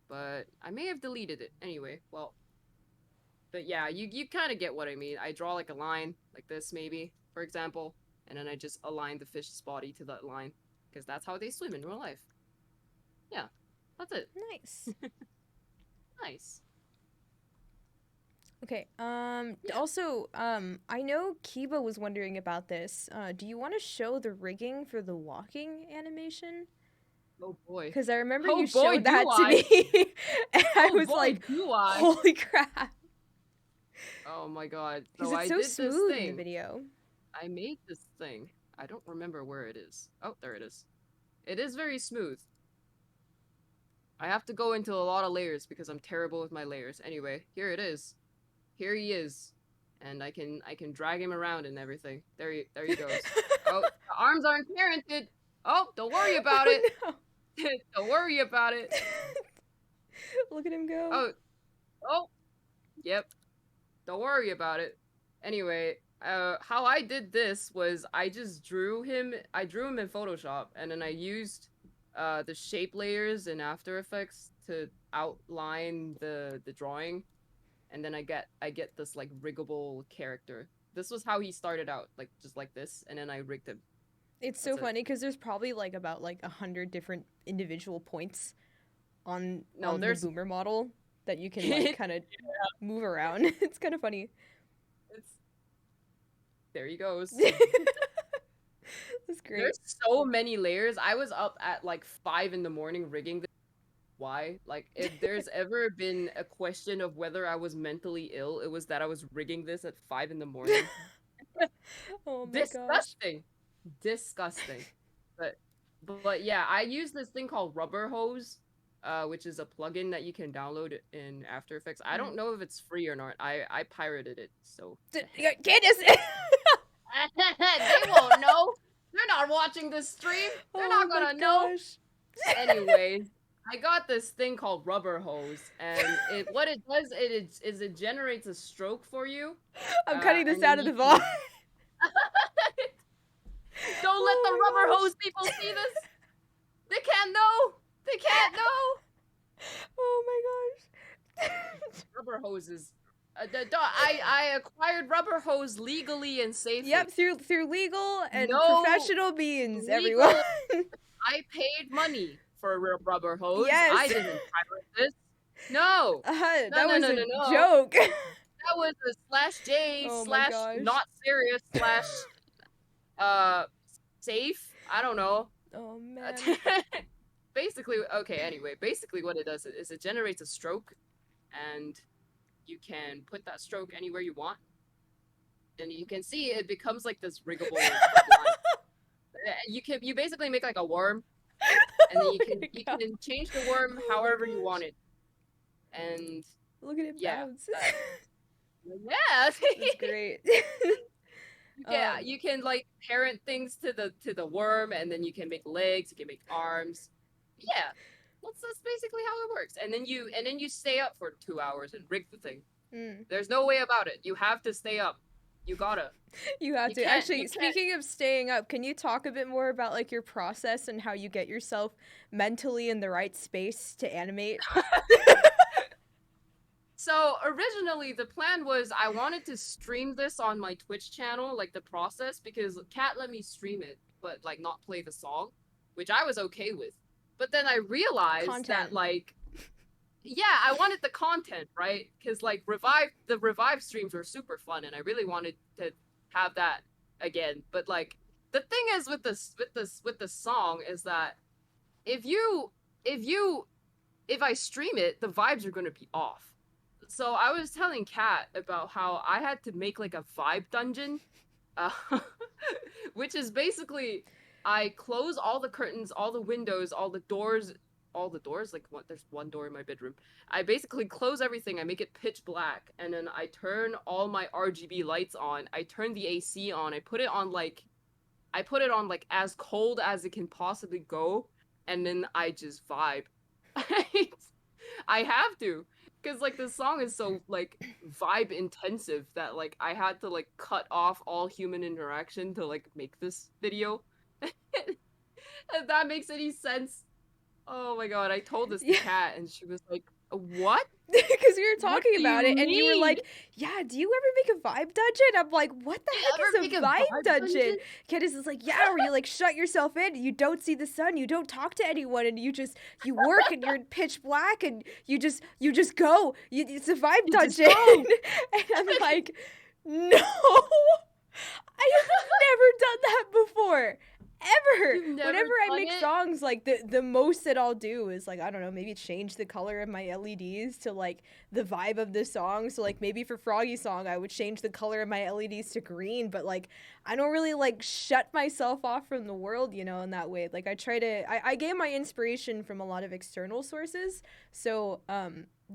but I may have deleted it anyway. Well, but yeah, you kind of get what I mean. I draw like a line like this maybe, for example, and then I just align the fish's body to that line because that's how they swim in real life. Yeah, that's it. Nice. Nice. Okay. Also, I know Kiba was wondering about this. Do you want to show the rigging for the walking animation? Oh boy. Because I remember Oh you boy, showed that do to I. me, and I Oh was boy, like, do I. "Holy crap!" Oh my god. Because So it's I so did this smooth in the thing. video. I made this thing. I don't remember where it is. Oh, there it is. It is very smooth. I have to go into a lot of layers because I'm terrible with my layers. Anyway, here it is. Here he is. And I can drag him around and everything. There he goes. Oh, the arms aren't parented. Oh, don't worry about it. No. Don't worry about it. Look at him go. Oh, yep. Don't worry about it. Anyway, how I did this was I just drew him. I drew him in Photoshop, and then I used the shape layers in After Effects to outline the drawing, and then I get this like riggable character. This was how he started out, like just like this, and then I rigged him. It's so That's it. funny because there's probably like about like 100 different individual points on there's- the Boomer model that you can like kind of move around. It's kind of funny. There he goes. That's great. There's so many layers. I was up at like 5 in the morning rigging this. Why? Like, if there's ever been a question of whether I was mentally ill, it was that I was rigging this at 5 in the morning. Oh my gosh. Disgusting. Disgusting. But yeah, I use this thing called Rubber Hose, which is a plugin that you can download in After Effects. I don't know if it's free or not. I pirated it, so Candace! they won't know. They're not watching this stream. They're not Oh my gonna know. gosh. Anyway, I got this thing called Rubber Hose, and what it does is it generates a stroke for you. I'm cutting this and out then of the you VOD. Don't let Oh the my Rubber gosh. Hose people see this. They can't know. They can't know. Oh my gosh. Rubber hoses. I acquired Rubber Hose legally and safely. Yep, through legal and No, professional means, legal. everyone. I paid money for a Rubber Hose. Yes. I didn't pirate this. No. That no, was no, a no, no. joke. That was a /J Oh my gosh. /not serious / safe. I don't know. Oh man. Basically, okay, anyway, basically what it does is it generates a stroke, and you can put that stroke anywhere you want. And you can see it becomes like this riggable line. You basically make like a worm, and then you Oh can my you God. can change the worm Oh my however you gosh. want it. And Look at him Yeah. bounce. yeah, That's great. yeah, you can like parent things to the worm, and then you can make legs, you can make arms. Yeah, that's basically how it works. And then you stay up for 2 hours and rig the thing. Mm. There's no way about it. You have to stay up. You gotta. You have You to. can't- Actually, you can't- speaking of staying up, can you talk a bit more about like your process and how you get yourself mentally in the right space to animate? So originally the plan was I wanted to stream this on my Twitch channel, like the process, because Kat let me stream it, but like not play the song, which I was okay with. But then I realized Content. that like, yeah, I wanted the content, right? Because like the revive streams were super fun, and I really wanted to have that again. But like the thing is with this song is that if I stream it, the vibes are gonna be off. So I was telling Kat about how I had to make like a vibe dungeon, which is basically I close all the curtains, all the windows, all the doors. Like what? There's one door in my bedroom. I basically close everything. I make it pitch black, and then I turn all my RGB lights on. I turn the AC on. I put it on like as cold as it can possibly go, and then I just vibe. I have to. Because, like, this song is so, like, vibe intensive that, like, I had to, like, cut off all human interaction to, like, make this video. If that makes any sense. Oh my god, I told this to Yeah. Kat, and she was like, what? Because we were What talking do you about it, and you were mean? like, "Yeah, do you ever make a vibe dungeon?" I'm like, "What the heck Ever is make a a vibe vibe dungeon?" dungeon? Candace is like, "Yeah, where you like shut yourself in, you don't see the sun, you don't talk to anyone, and you work and you're in pitch black, and you just go. It's a vibe just dungeon." go. And I'm like, "No, I have never done that before, ever. You've never Whenever I done make it? songs, like the most that I'll do is like, I don't know, maybe change the color of my LEDs to like the vibe of the song. So like maybe for Froggy song I would change the color of my LEDs to green, but like I don't really like shut myself off from the world, you know, in that way. Like I try to I get my inspiration from a lot of external sources. So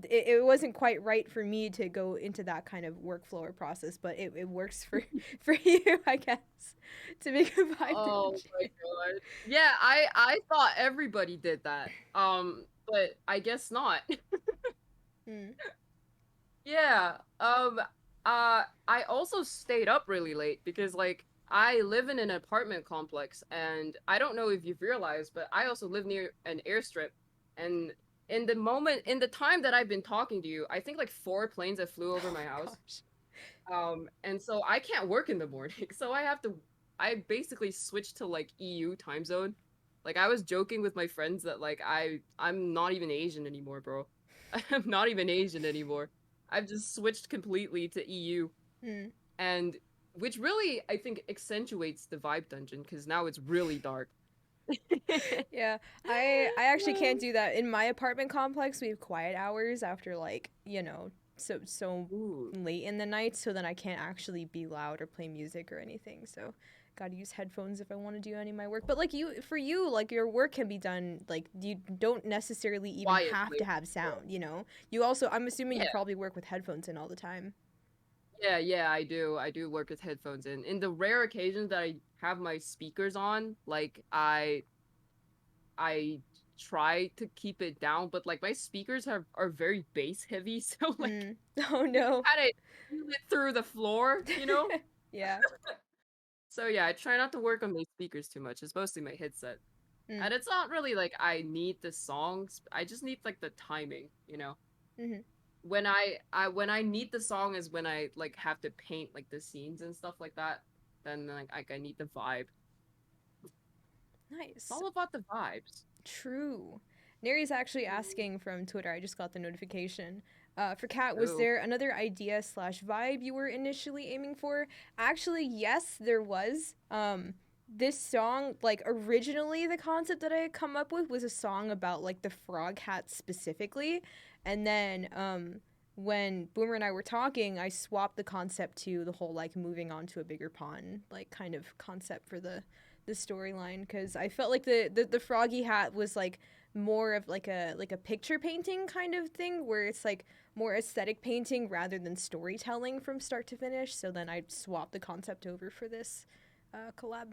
it wasn't quite right for me to go into that kind of workflow or process, but it works for for you, I guess, to make a vibe. Oh DJ. my god. Yeah, I thought everybody did that. But I guess not. Hmm. Yeah. I also stayed up really late because like I live in an apartment complex and I don't know if you've realized, but I also live near an airstrip and in the time that I've been talking to you, I think like 4 planes have flew over my house. Gosh. And so I can't work in the morning. So I basically switched to like EU time zone. Like I was joking with my friends that like I'm not even Asian anymore, bro. I'm not even Asian anymore. I've just switched completely to EU. Hmm. And which really I think accentuates the vibe dungeon because now it's really dark. Yeah, I actually can't do that. In my apartment complex, we have quiet hours after like, you know, so Ooh. late in the night, so then I can't actually be loud or play music or anything. So gotta use headphones if I want to do any of my work. But like for you, like your work can be done like you don't necessarily even have Quietly. to have sound, you know? You also I'm assuming you Yeah. probably work with headphones in all the time. Yeah, I do. I do work with headphones in. In the rare occasions that I have my speakers on, like I try to keep it down, but like my speakers are very bass heavy, so like Mm. Oh no. kind of feel it through the floor, you know? Yeah. So yeah, I try not to work on my speakers too much. It's mostly my headset. Mm. And it's not really like I need the songs. I just need like the timing, you know? Mhm. When when I need the song is when I like have to paint like the scenes and stuff like that. Then like I need the vibe. It's Nice. all about the vibes. True. Neri's actually asking from Twitter. I just got the notification. For Kat, was Ooh. there another idea slash vibe you were initially aiming for? Actually, yes, there was. This song, like originally, the concept that I had come up with was a song about like the frog hat specifically, and then when Boomer and I were talking, I swapped the concept to the whole like moving on to a bigger pond like kind of concept for the storyline because I felt like the froggy hat was like more of like a picture painting kind of thing where it's like more aesthetic painting rather than storytelling from start to finish. So then I swapped the concept over for this collab.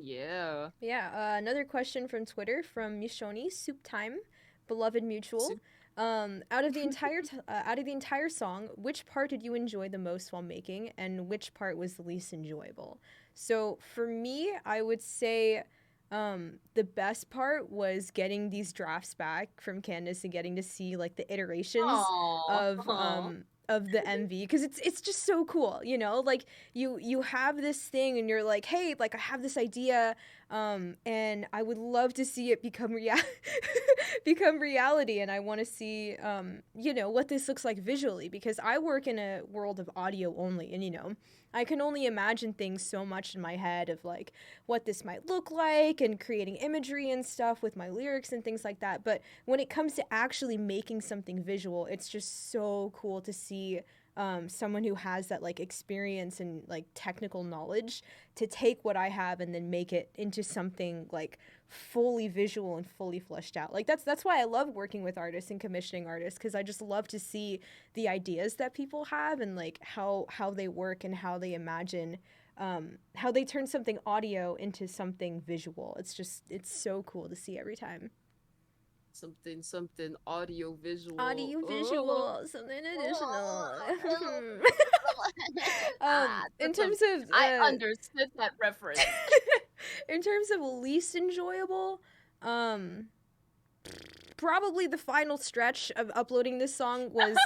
Yeah. Yeah, another question from Twitter from Mishoni Soup Time, beloved mutual. Out of the entire song, which part did you enjoy the most while making, and which part was the least enjoyable? So for me, I would say the best part was getting these drafts back from Candace and getting to see like the iterations Aww. of the MV because it's just so cool, you know? Like you have this thing and you're like, "Hey, like I have this idea and I would love to see it become become reality and I want to see you know, what this looks like visually because I work in a world of audio only and you know, I can only imagine things so much in my head of like what this might look like and creating imagery and stuff with my lyrics and things like that. But when it comes to actually making something visual, it's just so cool to see someone who has that like experience and like technical knowledge to take what I have and then make it into something like fully visual and fully fleshed out. Like that's why I love working with artists and commissioning artists because I just love to see the ideas that people have and like how they work and how they imagine how they turn something audio into something visual. It's so cool to see every time. Something audio visual. Audio visual, something additional. In terms of I understood that reference. in terms of least enjoyable, probably the final stretch of uploading this song was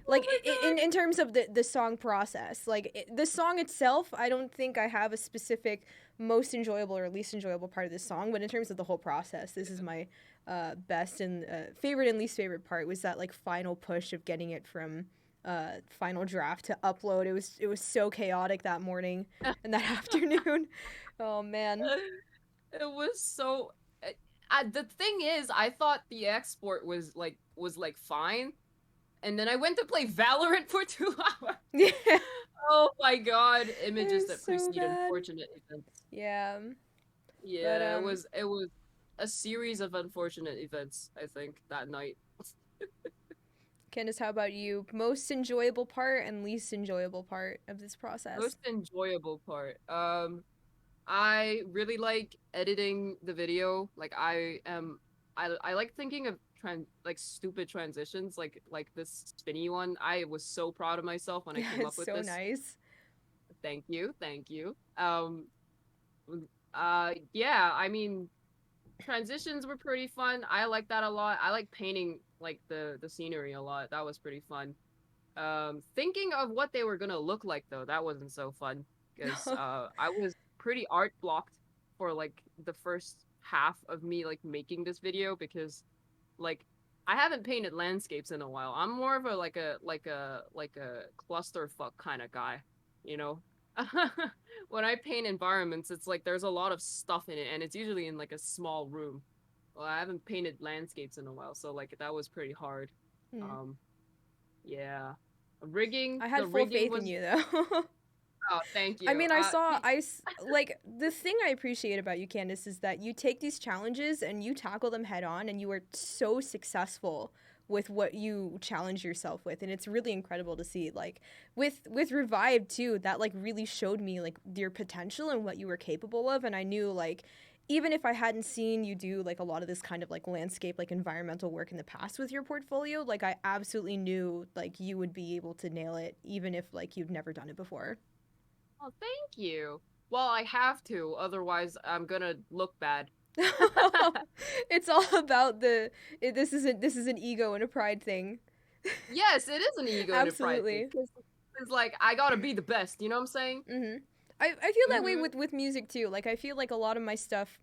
like in terms of the song process. Like the song itself, I don't think I have a specific most enjoyable or least enjoyable part of this song, but in terms of the whole process, this is my best and favorite and least favorite part was that like final push of getting it from final draft to upload. It was so chaotic that morning and that afternoon. Oh man. It was so. The thing is, I thought the export was like fine, and then I went to play Valorant for 2 hours. Yeah. Oh my god, images It's that so precede bad. unfortunate events. Yeah. Yeah, it was a series of unfortunate events, I think, that night. Candace, how about you? Most enjoyable part and least enjoyable part of this process? Most enjoyable part. I really like editing the video. Like I like thinking of stupid transitions like this spinny one. I was so proud of myself when I Yeah, came up it's with so this. nice. Thank you. Thank you. Yeah, I mean transitions were pretty fun. I like that a lot. I like painting like the scenery a lot. That was pretty fun. Thinking of what they were gonna look like though, that wasn't so fun because I was pretty art blocked for like the first half of me like making this video because like I haven't painted landscapes in a while. I'm more of a like a clusterfuck kind of guy, you know. When I paint environments, it's like there's a lot of stuff in it, and it's usually in like a small room. Well, I haven't painted landscapes in a while, so like that was pretty hard. Hmm. Yeah. Rigging. I had The full rigging faith was. in you though. Oh, thank you. I mean, like the thing I appreciate about you, Candace, is that you take these challenges and you tackle them head on, and you are so successful with what you challenge yourself with, and it's really incredible to see. Like with Revive too, that like really showed me like your potential and what you were capable of, and I knew like. Even if I hadn't seen you do like a lot of this kind of like landscape, like environmental work in the past with your portfolio, like I absolutely knew like you would be able to nail it, even if like you've never done it before. Oh, thank you. Well, I have to, otherwise I'm gonna look bad. It's all about this is an ego and a pride thing. Yes, it is an ego and a pride thing. Absolutely. It's like I gotta be the best. You know what I'm saying? I feel that way Mm-hmm. with music too. Like I feel like a lot of my stuff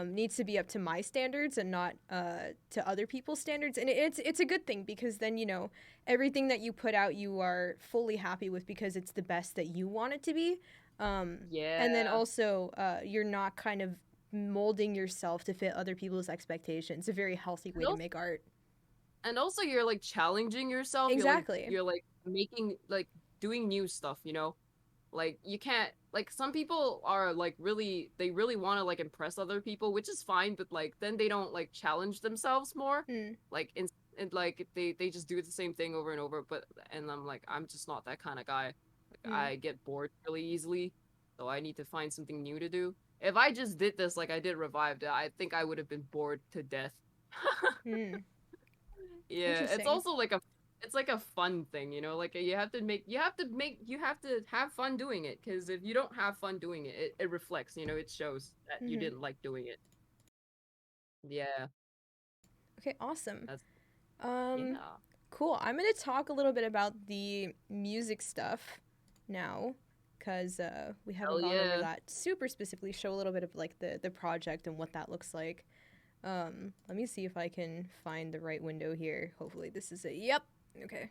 needs to be up to my standards and not to other people's standards, and it's a good thing because then you know everything that you put out you are fully happy with because it's the best that you want it to be. Yeah. And then also you're not kind of molding yourself to fit other people's expectations. A very healthy way to make art. And also you're like challenging yourself. Exactly. You're like making like doing new stuff, you know? Like you can't like some people are like they really want to like impress other people, which is fine, but like then they don't like challenge themselves more. Hmm. Like like they just do the same thing over and over, but and I'm like I'm just not that kind of guy. Like Mm. I get bored really easily, so I need to find something new to do. If I just did this like I did Revived, I think I would have been bored to death. Hmm. Yeah, it's Interesting. also like it's like a fun thing, you know? Like you have to have fun doing it because if you don't have fun doing it, it reflects, you know, it shows that you Mhm. didn't like doing it. Yeah, Okay, awesome. that's Um, yeah. cool. I'm gonna talk a little bit about the music stuff now, cause we haven't Hell gone over yeah. that super specifically. Show a little bit of like the project and what that looks like. Let me see if I can find the right window here. Hopefully this is it. Yep. Okay.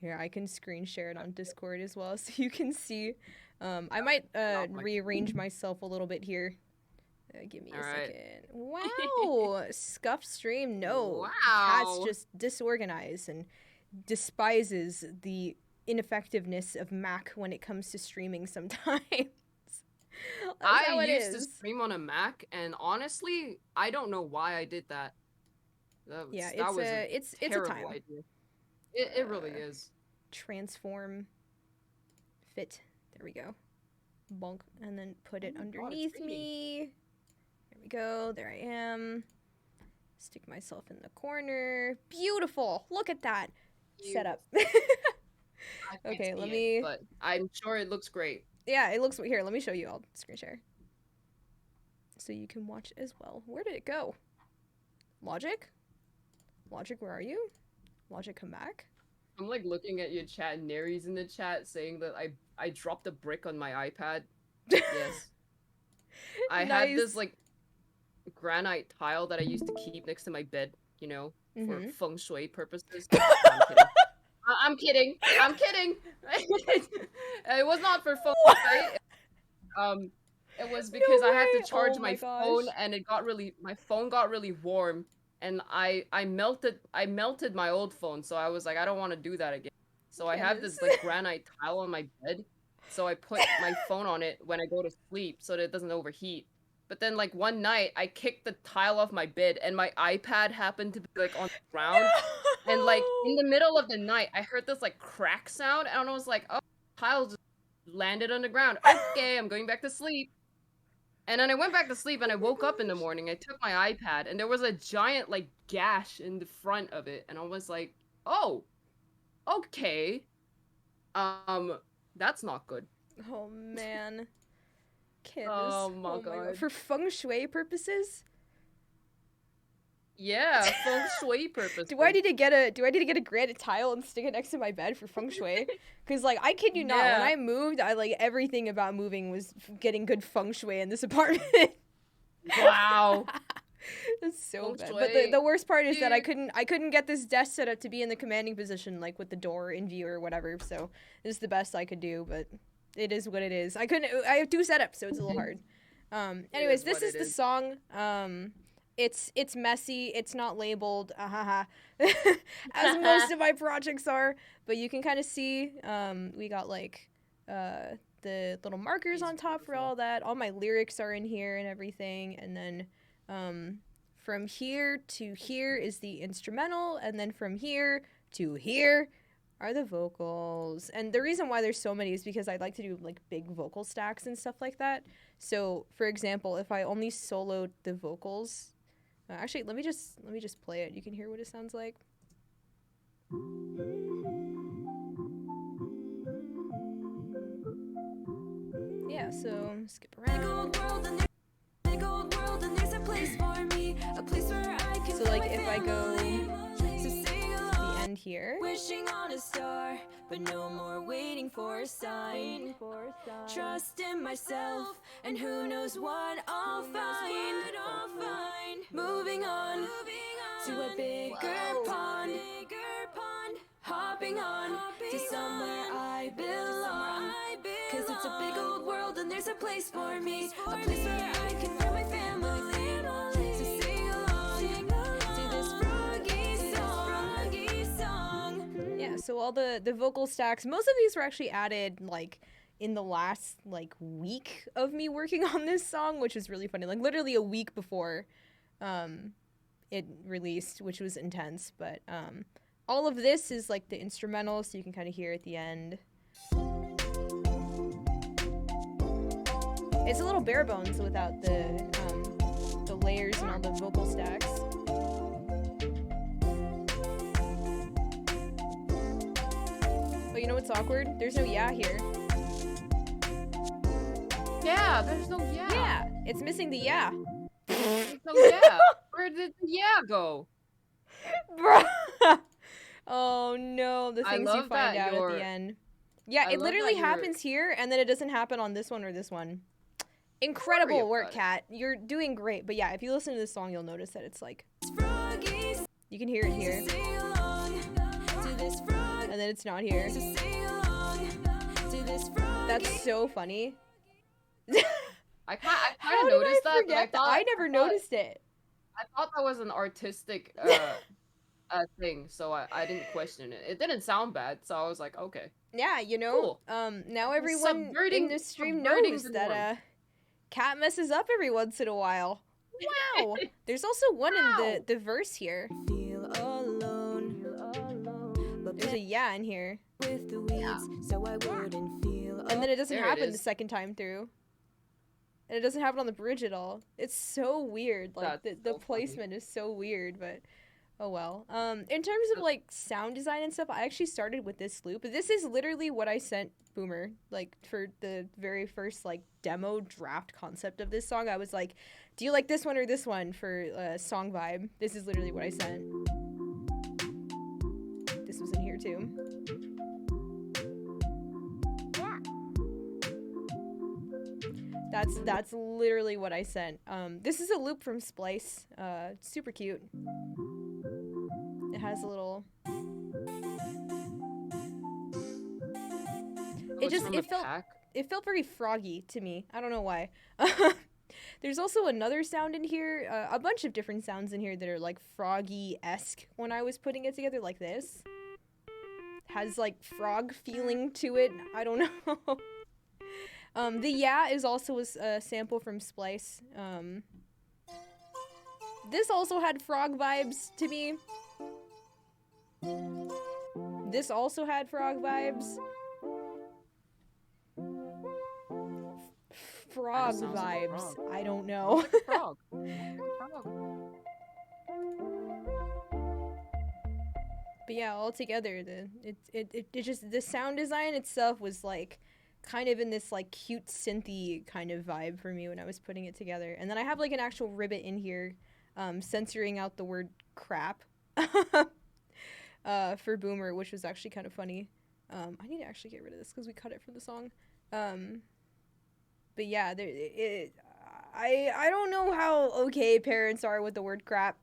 Here, I can screen share it on Discord as well, so you can see. I might Not my- rearrange myself a little bit here. Give me a All right. second. Wow, scuffed stream. No, Cat's Wow. just disorganized and despises the ineffectiveness of Mac when it comes to streaming. Sometimes that's how I it used to is. stream on a Mac, and honestly, I don't know why I did that. Yeah, That was a it's a terrible time. idea. It really Uh, is. Transform, fit. There we go. Bonk, and then put it Oh my God, it's underneath reading. me. There we go. There I am. Stick myself in the corner. Beautiful. Look at that setup. I can't Okay, see let it, me. but I'm sure it looks great. Yeah, it looks here. Let me show you. I'll screen share so you can watch as well. Where did it go? Logic? Logic, where are you? Logic, come back. I'm like looking at your chat, and Neri's in the chat saying that I dropped a brick on my iPad. Yes. I had this Nice. like granite tile that I used to keep next to my bed, you know, for feng shui purposes. No, I'm kidding. I'm kidding. I'm kidding. It was not for feng shui. It was because I had to way. charge Oh my my phone, gosh. and my phone got really warm, and I melted my old phone, so I was like, I don't want to do that again. So I have Candace. this like granite tile on my bed, so I put my phone on it when I go to sleep so that it doesn't overheat. But then like one night I kicked the tile off my bed and my iPad happened to be like on the ground. And like in the middle of the night I heard this like crack sound and I was like, oh, tile just landed on the ground. Okay, I'm going back to sleep. And then I went back to sleep and I woke up in the morning. I took my iPad and there was a giant like gash in the front of it and I was like, "Oh, okay. That's not good." Oh man. Candace. Oh my God. For feng shui purposes? Yeah, feng shui purposes. Do I need to get a granite tile and stick it next to my bed for feng shui? Because like I kid you not, when Yeah. I moved, I like everything about moving was getting good feng shui in this apartment. Wow. It's so Feng bad. But shui. the worst part is that I Dude. couldn't get this desk set up to be in the commanding position, like with the door in view or whatever. So this is the best I could do, but it is what it is. I have two setups, so it's a little hard. Anyways, is this what is it the is. song. It's messy. It's not labeled. As most of my projects are, but you can kind of see. We got like the little markers He's on top for beautiful. all that. All my lyrics are in here and everything, and then from here to here is the instrumental, and then from here to here are the vocals. And the reason why there's so many is because I like to do like big vocal stacks and stuff like that. So, for example, if I only soloed the vocals, actually, let me just play it. You can hear what it sounds like. Yeah, so skip around. Big old world and there's a place for me, a place where I can So find like my if I go family. So sing the along, end here. wishing on a star, but no more waiting for a sign. Trust in myself, and who knows what I'll find. Moving on to a bigger pond, hopping on to somewhere I belong. Cause it's a big old world and there's a place for me, a place where I can find my family. So sing along to this froggy song. Yeah, so all the vocal stacks, most of these were actually added like in the last like week of me working on this song, which is really funny. Like literally a week before it released, which was intense, but all of this is like the instrumental, so you can kind of hear at the end. It's a little bare bones without the layers and all the vocal stacks. But you know what's awkward? There's no yeah here. Yeah, there's no yeah. Yeah, it's missing the yeah. There's no yeah. Where did the yeah go? Bruh. Oh no, the I things you love find that out at you're- the end. Yeah, I it love literally that you're- happens here, and then it doesn't happen on this one or this one. Incredible work, about it. Kat. You're doing great. But yeah, if you listen to this song, you'll notice that it's like Froggy, you can hear it here, sing along to this frog. and then it's not here. Sing along to this froggy. That's so funny. I How kind of did noticed I that, but forget that? I never noticed it. I thought that was an artistic thing, so I didn't question it. It didn't sound bad, so I was like, okay. Yeah, you know, Cool. now everyone in Subverting- this stream subverting knows the that norm. Kat messes up every once in a while. Wow. There's also one in the verse here. Feel alone, but There's a yeah in here. with the weeds, so I wouldn't feel. And then it doesn't There it happen the is. second time through. And it doesn't happen on the bridge at all. It's so weird. Like That's the so funny. placement is so weird, but oh well. In terms of like sound design and stuff, I actually started with this loop. This is literally what I sent Boomer like for the very first like demo draft concept of this song. I was like, "Do you like this one or this one for song vibe?" This is literally what I sent. This was in here too. That's literally what I sent. This is a loop from Splice. Super cute. has a little. It just- from it a felt- pack. It felt very froggy to me. I don't know why. There's also another sound in here, a bunch of different sounds in here that are like froggy-esque when I was putting it together, like this. Has like frog feeling to it. I don't know. The yeah is also a sample from Splice. This also had frog vibes to me. This also had frog vibes. Frog sounds like a vibes. frog. I don't know. Like a frog. Like a frog. But yeah, altogether, it just the sound design itself was like kind of in this like cute synthy kind of vibe for me when I was putting it together. And then I have like an actual ribbit in here, censoring out the word crap, for Boomer, which was actually kind of funny. I need to actually get rid of this because we cut it from the song. But yeah, I don't know how okay parents are with the word crap.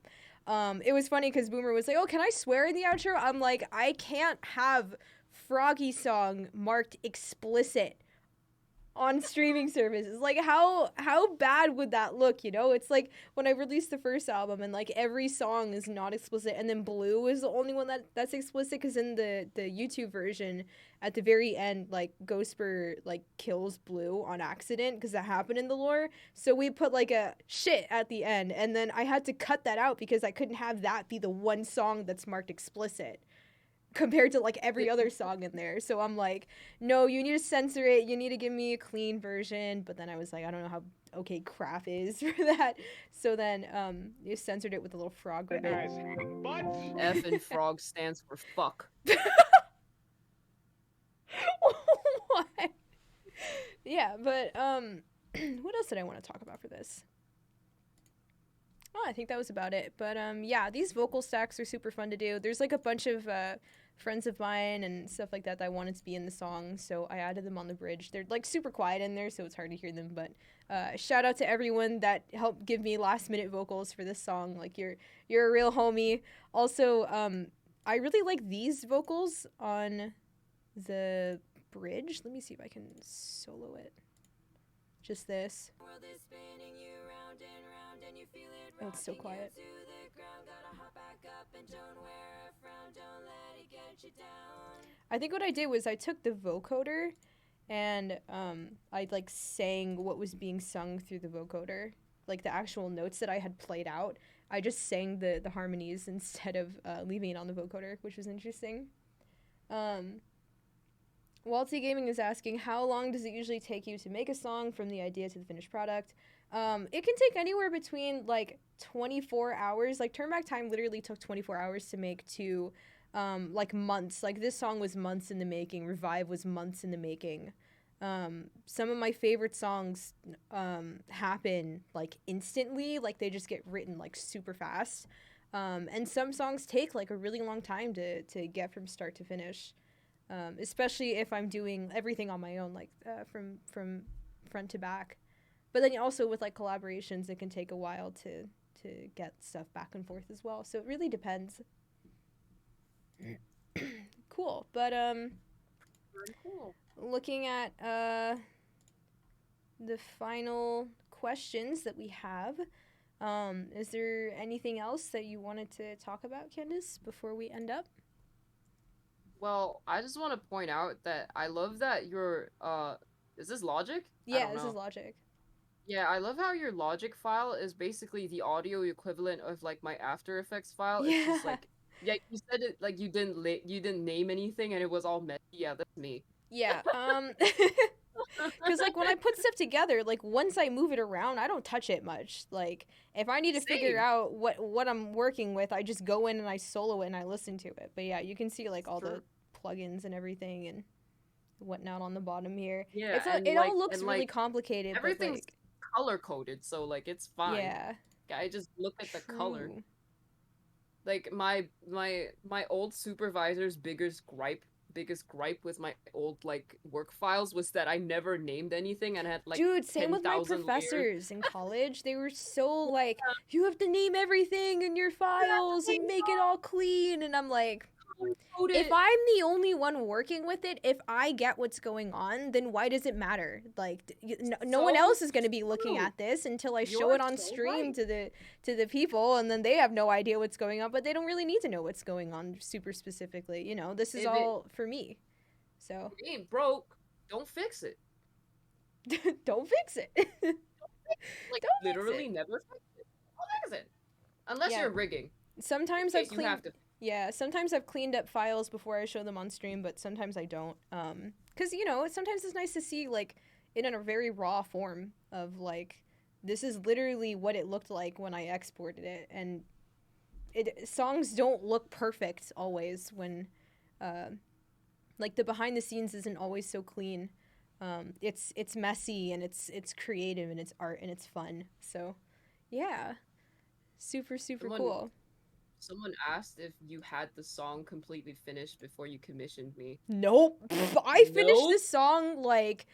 It was funny because Boomer was like, "Oh, can I swear in the outro?" I'm like, I can't have Froggy song marked explicit on streaming services. Like, how bad would that look? You know, it's like when I released the first album and like every song is not explicit, and then Blue is the only one that's explicit because in the YouTube version at the very end, like Ghostbur like kills Blue on accident because that happened in the lore. So we put like a shit at the end, and then I had to cut that out because I couldn't have that be the one song that's marked explicit compared to like every other song in there. So I'm like, no, you need to censor it. You need to give me a clean version. But then I was like, I don't know how okay crap is for that. So then you censored it with a little frog ribbit. As but F in frog stands for fuck. What? Yeah, but what else did I want to talk about for this? Oh, I think that was about it. But yeah, these vocal stacks are super fun to do. There's like a bunch of friends of mine and stuff like that I wanted to be in the song, so I added them on the bridge. They're like super quiet in there, so it's hard to hear them. But shout out to everyone that helped give me last minute vocals for this song. Like you're a real homie. Also, I really like these vocals on the bridge. Let me see if I can solo it. Just this. Oh, it's so quiet. I think what I did was I took the vocoder and I like sang what was being sung through the vocoder, like the actual notes that I had played out. I just sang the harmonies instead of leaving it on the vocoder, which was interesting. Walty Gaming is asking, how long does it usually take you to make a song from the idea to the finished product? It can take anywhere between like 24 hours. Like Turn Back Time literally took 24 hours to make to like months. Like this song was months in the making. Revive was months in the making. Some of my favorite songs happen like instantly. Like they just get written like super fast. And some songs take like a really long time to get from start to finish. Especially if I'm doing everything on my own, like from front to back. But then also with like collaborations, it can take a while to get stuff back and forth as well. So it really depends. Cool, but Very cool. looking at the final questions that we have, is there anything else that you wanted to talk about, Candace, before we end up? Well, I just want to point out that I love that your is this Logic? I Yeah, don't this know. is Logic. Yeah, I love how your Logic file is basically the audio equivalent of like my After Effects file. It's just Yeah. like, yeah, you said it like you didn't name anything and it was all messy. Yeah, that's me. Yeah, because like when I put stuff together, like once I move it around, I don't touch it much. Like if I need to figure Same. out what I'm working with, I just go in and I solo it and I listen to it. But yeah, you can see like all the plugins and everything and whatnot on the bottom here. Yeah, It all looks really complicated. everything's but, color coded, so like it's like, fine. yeah, I just look at the color. true. Like my old supervisor's biggest gripe biggest gripe with my old like work files was that I never named anything and I had like Dude, same with my 10,000 layers. professors in college. They were so like, you have to name everything in your files and make it all clean. And I'm like, if I'm the only one working with it, if I get what's going on, then why does it matter? Like, no one So else is going to be looking true. at this until I show You're it on so stream right. to the people, and then they have no idea what's going on, but they don't really need to know what's going on super specifically. You know, this is If it- all for me. So If it ain't broke, don't fix it. don't fix it. Like Don't fix literally it. never fix it. Don't fix it. Unless Yeah. you're rigging. Sometimes In I've case you have cleaned. to. Yeah, sometimes I've cleaned up files before I show them on stream, but sometimes I don't. Cause you know, sometimes it's nice to see like it in a very raw form of like this is literally what it looked like when I exported it, and songs don't look perfect always when, like the behind the scenes isn't always so clean. It's messy and it's creative and it's art and it's fun. So, yeah, super Someone- cool. Someone asked if you had the song completely finished before you commissioned me. Nope. I finished Nope. this song like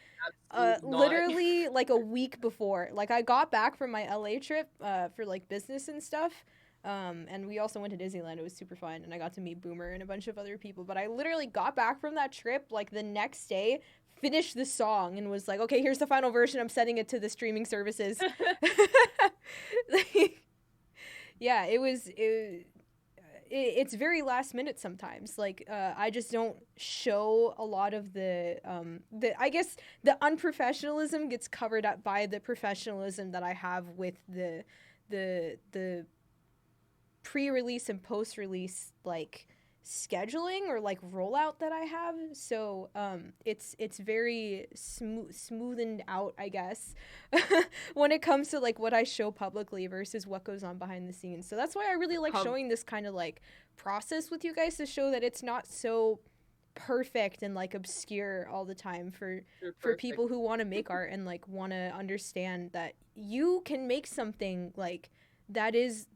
Absolutely not. literally like a week before. Like I got back from my LA trip for like business and stuff. And we also went to Disneyland. It was super fun and I got to meet Boomer and a bunch of other people. But I literally got back from that trip like the next day, finished the song and was like, "Okay, here's the final version. I'm sending it to the streaming services." Like, yeah, it's very last minute sometimes. Like I just don't show a lot of the I guess the unprofessionalism gets covered up by the professionalism that I have with the pre-release and post-release like scheduling or like rollout that I have. So it's very smoothened out, I guess, when it comes to like what I show publicly versus what goes on behind the scenes. So that's why I really like showing this kind of like process with you guys to show that it's not so perfect and like obscure all the time for people who want to make art and like want to understand that you can make something like that is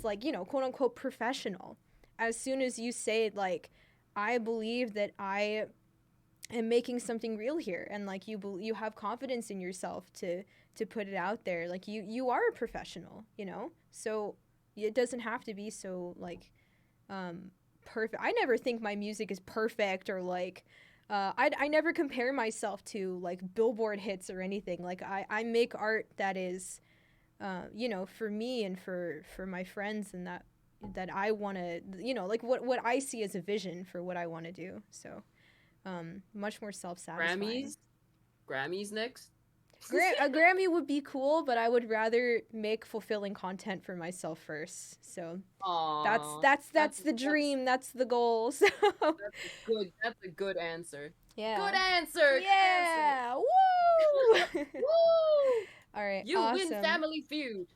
like, you know, quote unquote professional. As soon as you say like, I believe that I am making something real here, and like you have confidence in yourself to put it out there, like you are a professional, you know. So it doesn't have to be so like perfect. I never think my music is perfect or like I never compare myself to like Billboard hits or anything. Like I make art that is you know, for me and for my friends, and that I want to, you know, like what I see as a vision for what I want to do. So much more self-satisfying. Grammys next. A Grammy would be cool, but I would rather make fulfilling content for myself first. So Aww, that's the dream. That's the goal. So that's a good answer. yeah. Good answer. Yeah. Woo! Woo! All right. You awesome. win Family Feud.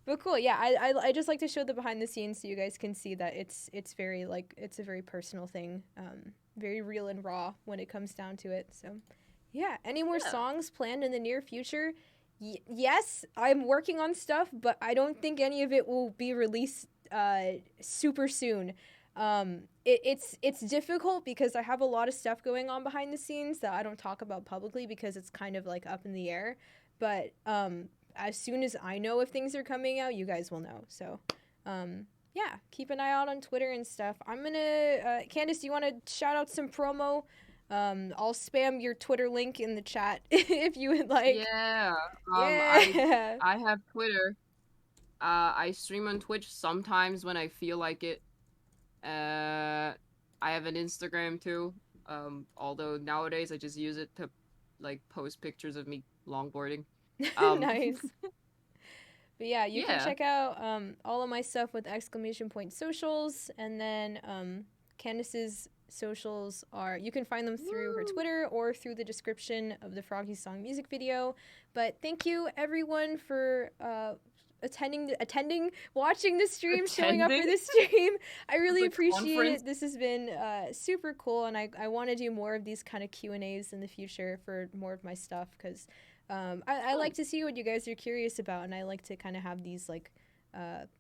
But cool, yeah. I just like to show the behind the scenes so you guys can see that it's very like it's a very personal thing, very real and raw when it comes down to it. So, yeah. Any more songs planned in the near future? Yes, I'm working on stuff, but I don't think any of it will be released super soon. It's difficult because I have a lot of stuff going on behind the scenes that I don't talk about publicly because it's kind of like up in the air. But as soon as I know if things are coming out, you guys will know. So, yeah, keep an eye out on Twitter and stuff. I'm gonna, Candace, do you want to shout out some promo? I'll spam your Twitter link in the chat if you would like. Yeah. Yeah. I have Twitter. I stream on Twitch sometimes when I feel like it. I have an Instagram too. Although nowadays I just use it to like post pictures of me longboarding. Nice. But yeah, you can check out all of my stuff with ! Socials, and then Candace's socials are, you can find them through her Twitter or through the description of the Froggy song music video. But thank you everyone for attending, watching the stream, showing up for this stream. I really appreciate it. This has been super cool, and I want to do more of these kind of Q&As in the future for more of my stuff, because I like to see what you guys are curious about, and I like to kind of have these like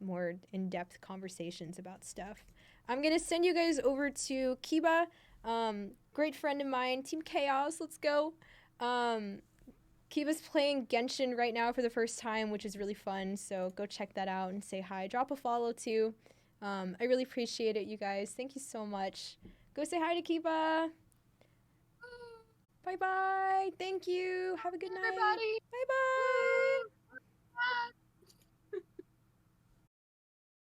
more in-depth conversations about stuff. I'm gonna send you guys over to Kiba, great friend of mine, Team Chaos. Let's go. Kiba's playing Genshin right now for the first time, which is really fun. So go check that out and say hi. Drop a follow too. I really appreciate it, you guys. Thank you so much. Go say hi to Kiba. Bye bye. Thank you. Have a good night. Everybody. Bye bye.